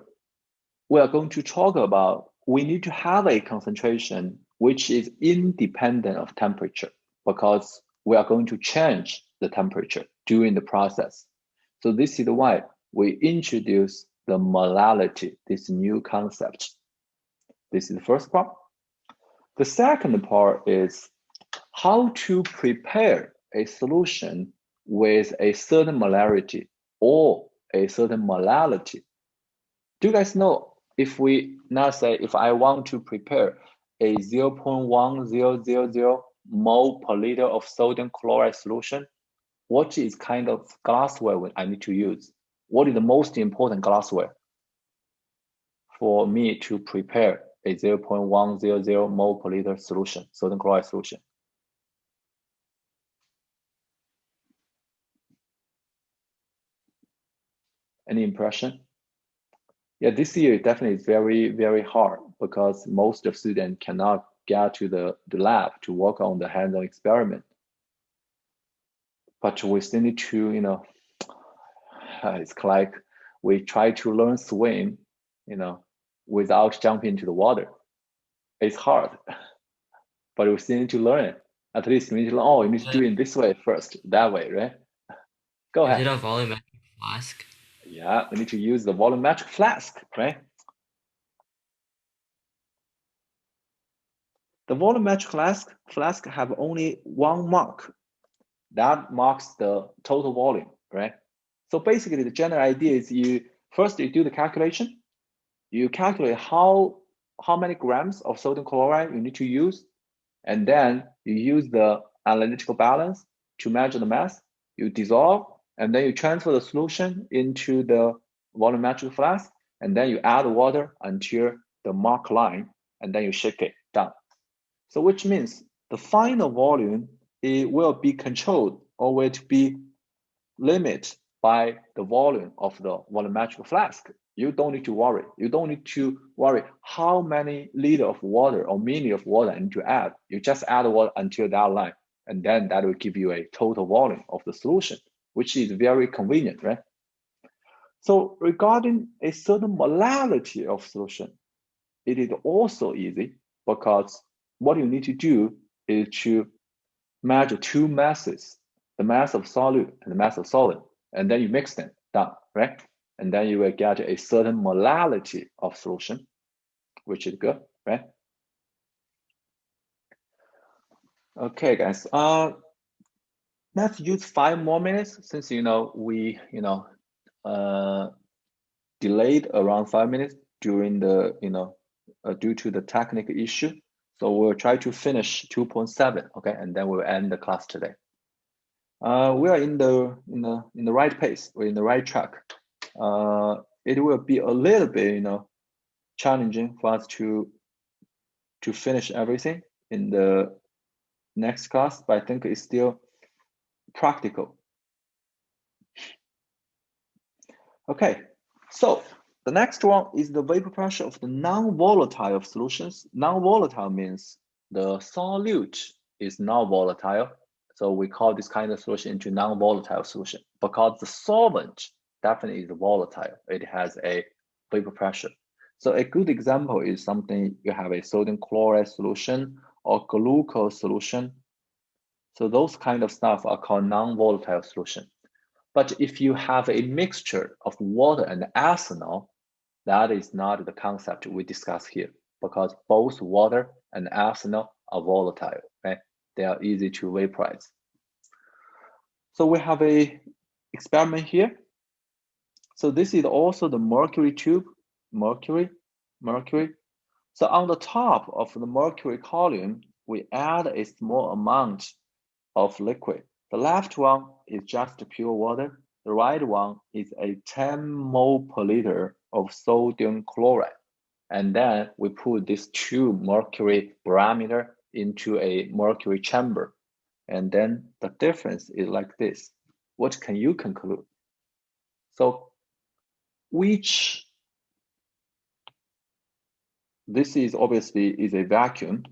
we are going to talk about we need to have a concentration which is independent of temperature because we are going to change the temperature during the process. So this is why we introduce the molality, this new concept. This is the first part. The second part is how to prepare a solution with a certain molarity or a certain molality. Do you guys know if we now say if I want to prepare a 0.1000 mole per liter of sodium chloride solution, what is kind of glassware I need to use? What is the most important glassware for me to prepare a 0.100 mole per liter solution, sodium chloride solution? Any impression? Yeah, this year definitely is very, very hard because most of students cannot get to the lab to work on the hands-on experiment. But we still need to, it's like we try to learn swim, without jumping into the water. It's hard, but we still need to learn it. At least we need to learn, you need to do it this way first, that way, right? Go ahead. Is it a volumetric flask? Yeah, we need to use the volumetric flask, right? The volumetric flask have only one mark. That marks the total volume, right? So basically the general idea is you do the calculation. You calculate how many grams of sodium chloride you need to use. And then you use the analytical balance to measure the mass. You dissolve, and then you transfer the solution into the volumetric flask. And then you add water until the mark line, and then you shake it down. So which means the final volume, it will be controlled or will be limited by the volume of the volumetric flask. You don't need to worry. You don't need to worry how many liters of water or milli of water I need to add. You just add water until that line, and then that will give you a total volume of the solution, which is very convenient, right? So regarding a certain molality of solution, it is also easy because what you need to do is to measure two masses, the mass of solute and the mass of solvent, and then you mix them down, right? And then you will get a certain molality of solution, which is good, right? Okay, guys. Let's use 5 more minutes since we delayed around 5 minutes during the due to the technical issue. So we'll try to finish 2.7, okay, and then we'll end the class today. We are in the right pace. We're in the right track. It will be a little bit challenging for us to finish everything in the next class, but I think it's still practical. Okay, so the next one is the vapor pressure of the non-volatile solutions. Non-volatile means the solute is non-volatile. So we call this kind of solution into non-volatile solution because the solvent definitely is volatile. It has a vapor pressure. So a good example is something you have a sodium chloride solution or glucose solution. So those kind of stuff are called non-volatile solution. But if you have a mixture of water and ethanol, that is not the concept we discuss here because both water and ethanol are volatile, right? They are easy to vaporize. So we have a experiment here. So this is also the mercury tube, mercury. So on the top of the mercury column, we add a small amount of liquid. The left one is just pure water. The right one is a 10 mole per liter of sodium chloride. And then we put these two mercury barometer into a mercury chamber. And then the difference is like this. What can you conclude? So this is obviously is a vacuum.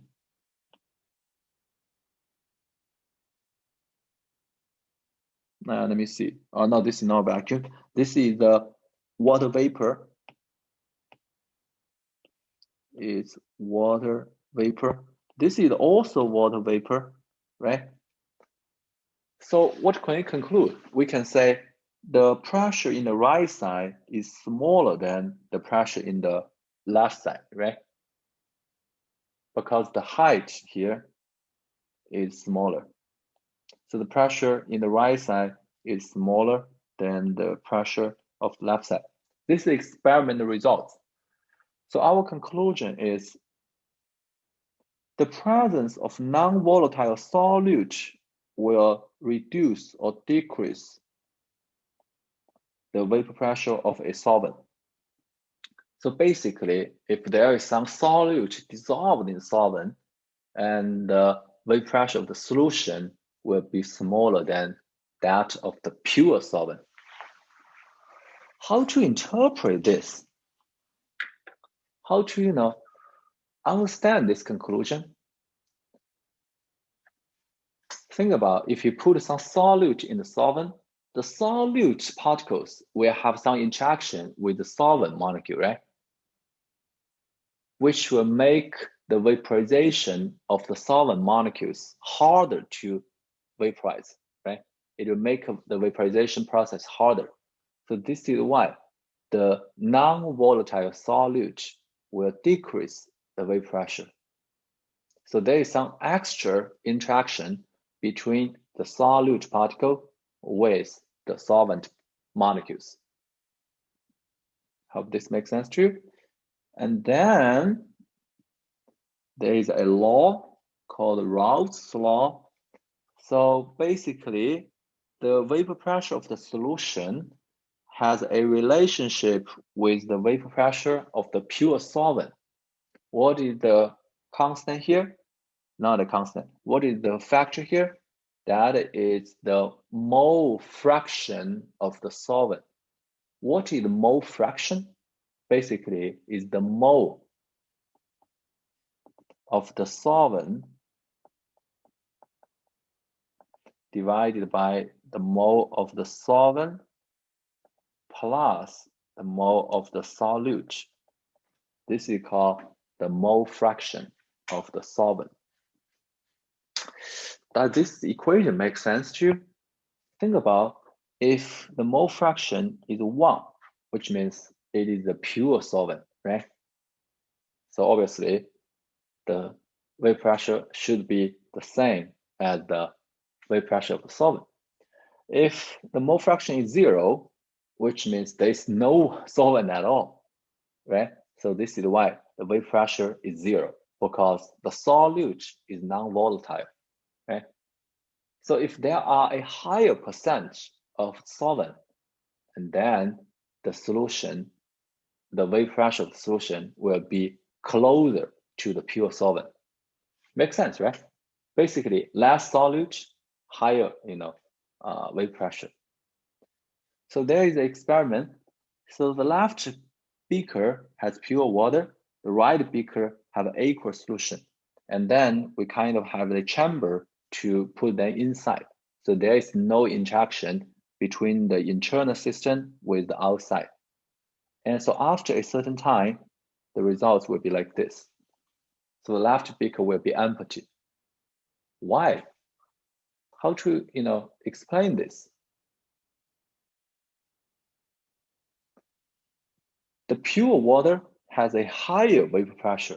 Let me see. Oh no, this is not vacuum. This is the water vapor. It's water vapor. This is also water vapor, right? So what can we conclude? We can say the pressure in the right side is smaller than the pressure in the left side, right? Because the height here is smaller. So the pressure in the right side is smaller than the pressure of the left side. This is experimental results. So our conclusion is the presence of non-volatile solute will reduce or decrease the vapor pressure of a solvent. So basically, if there is some solute dissolved in solvent, and the vapor pressure of the solution will be smaller than that of the pure solvent. How to interpret this? How to understand this conclusion? Think about if you put some solute in the solvent, the solute particles will have some interaction with the solvent molecule, right? Which will make the vaporization of the solvent molecules harder to vaporize, right? It will make the vaporization process harder. So this is why the non-volatile solute will decrease the vapor pressure. So there is some extra interaction between the solute particle with the solvent molecules. Hope this makes sense to you. And then there is a law called Raoult's law. So basically, the vapor pressure of the solution has a relationship with the vapor pressure of the pure solvent. What is the constant here? Not a constant. What is the factor here? That is the mole fraction of the solvent. What is the mole fraction? Basically, is the mole of the solvent divided by the mole of the solvent plus the mole of the solute. This is called the mole fraction of the solvent. Does this equation make sense to you? Think about if the mole fraction is 1, which means it is a pure solvent, right? So obviously, the vapor pressure should be the same as the vapor pressure of the solvent. If the mole fraction is 0, which means there is no solvent at all, right? So this is why the vapor pressure is 0, because the solute is non-volatile, right? So if there are a higher percentage of solvent, and then the solution, the vapor pressure of the solution will be closer to the pure solvent. Makes sense, right? Basically, less solute, higher, vapor pressure. So there is an experiment. So the left beaker has pure water, the right beaker have an aqueous solution. And then we kind of have a chamber to put them inside. So there is no interaction between the internal system with the outside. And so after a certain time, the results will be like this. So the left beaker will be empty. Why? How to, explain this? The pure water has a higher vapor pressure,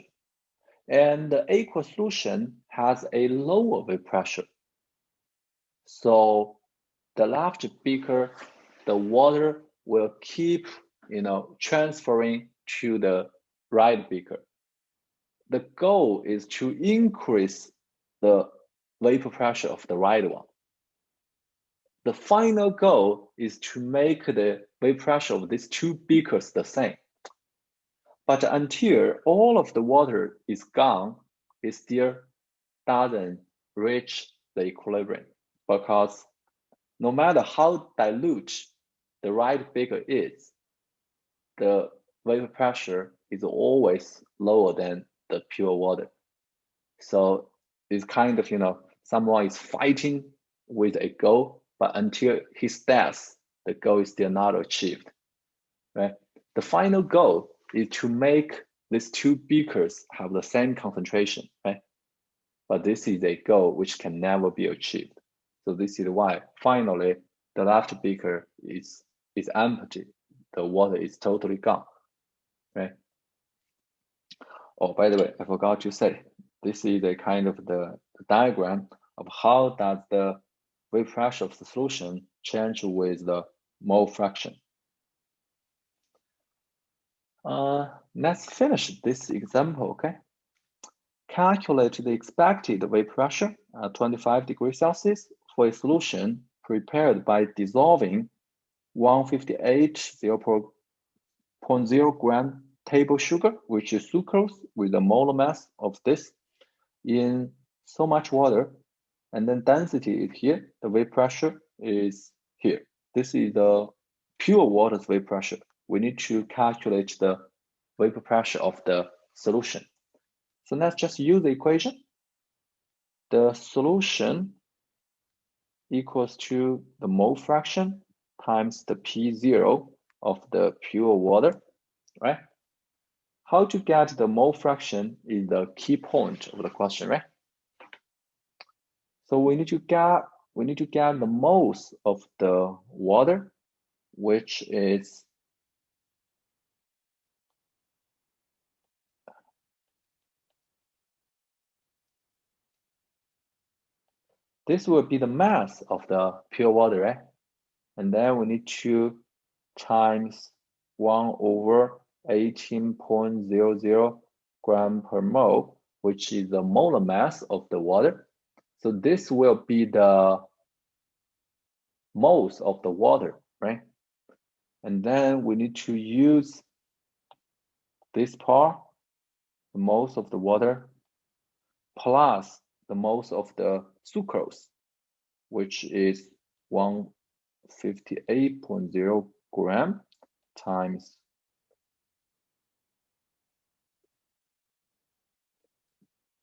and the aqueous solution has a lower vapor pressure. So the left beaker, the water will keep, transferring to the right beaker. The goal is to increase the vapor pressure of the right one. The final goal is to make the vapor pressure of these two beakers the same. But until all of the water is gone, it still doesn't reach the equilibrium, because no matter how dilute the right beaker is, the vapor pressure is always lower than the pure water. So it's kind of, someone is fighting with a goal but until his death, the goal is still not achieved, right? The final goal is to make these two beakers have the same concentration, right? But this is a goal which can never be achieved. So this is why finally the left beaker is empty. The water is totally gone, right? Oh, by the way, I forgot to say, this is a kind of the diagram of how does the vapor pressure of the solution change with the mole fraction. Let's finish this example, okay? Calculate the expected vapor pressure at 25 degrees Celsius for a solution prepared by dissolving 158 0.0 gram table sugar, which is sucrose, with a molar mass of this in so much water, and then density is here, the vapor pressure is here. This is the pure water's vapor pressure. We need to calculate the vapor pressure of the solution. So let's just use the equation. The solution equals to the mole fraction times the P0 of the pure water, right? How to get the mole fraction is the key point of the question, right? So we need to get the moles of the water, which is this will be the mass of the pure water, right? And then we need to times 1 over 18.00 gram per mole, which is the molar mass of the water. So this will be the moles of the water, right? And then we need to use this part, the moles of the water, plus the moles of the sucrose, which is 158.0 gram times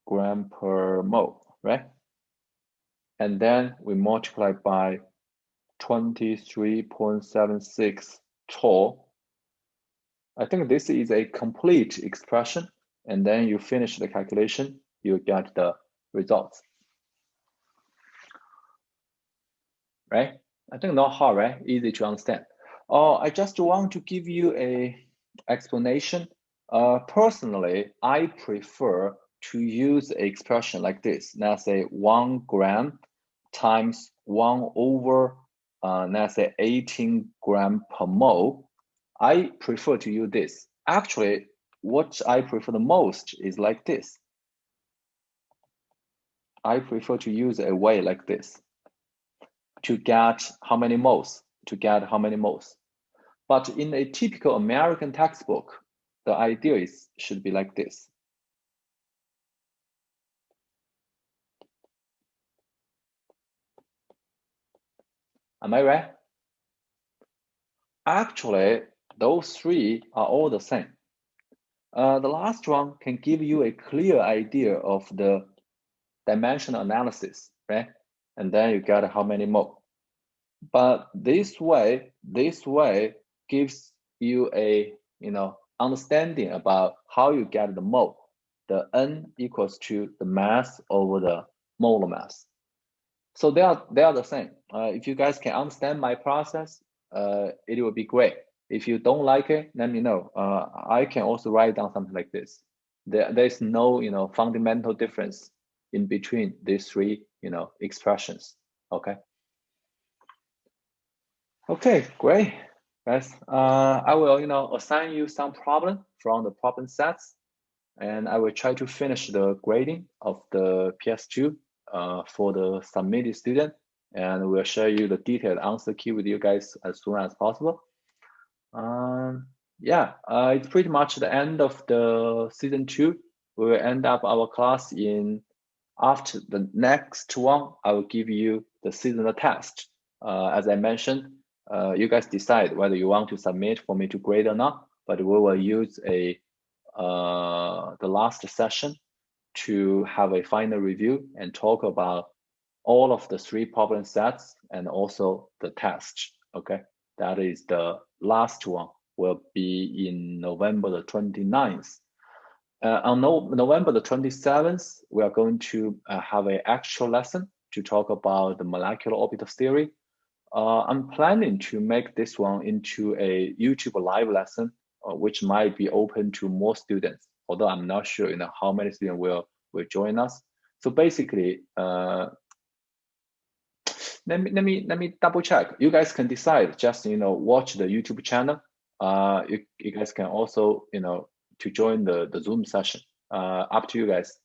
gram per mole, right? And then we multiply by 23.76 tall. I think this is a complete expression, and then you finish the calculation, you get the results. Right? I think not hard, right? Easy to understand. Oh, I just want to give you a explanation. Personally, I prefer to use an expression like this. Let's say 1 gram times 1 over, let's say 18 gram per mole. I prefer to use this. Actually, what I prefer the most is like this. I prefer to use a way like this to get how many moles, But in a typical American textbook, the idea should be like this. Am I right? Actually, those three are all the same. The last one can give you a clear idea of the dimensional analysis, right? And then you get how many mole. But this way gives you a understanding about how you get the mole. The N equals to the mass over the molar mass. So they are the same. If you guys can understand my process, it will be great. If you don't like it, let me know. I can also write down something like this. There's no fundamental difference in between these three expressions. Okay. Okay, great, guys. I will assign you some problem from the problem sets, and I will try to finish the grading of the PS2 for the submitted student, and we'll share you the detailed answer key with you guys as soon as possible. Yeah, it's pretty much the end of the season 2. We will end up our class after the next one. I will give you the seasonal test. As I mentioned, you guys decide whether you want to submit for me to grade or not, but we will use the last session to have a final review and talk about all of the 3 problem sets and also the test. Okay, that is the last one, will be in November the 29th. On November the 27th, we are going to have an actual lesson to talk about the molecular orbital theory. I'm planning to make this one into a YouTube live lesson, which might be open to more students, although I'm not sure how many students will join us. So basically, let me double check. You guys can decide. Just watch the YouTube channel. You guys can also to join the Zoom session. Up to you guys.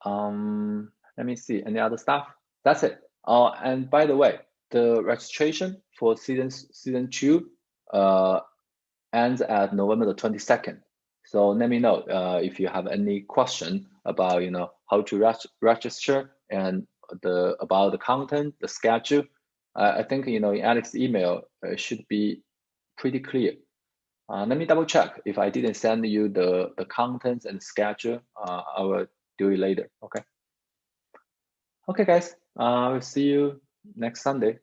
Let me see. Any other stuff? That's it. And by the way, the registration for season 2 ends at November the 22nd. So let me know if you have any question about how to register and about the content, the schedule. I think in Alex's email should be pretty clear. Let me double check. If I didn't send you the contents and schedule, I will do it later. Okay. Okay, guys. We'll see you next Sunday.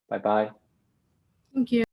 Bye-bye. Thank you.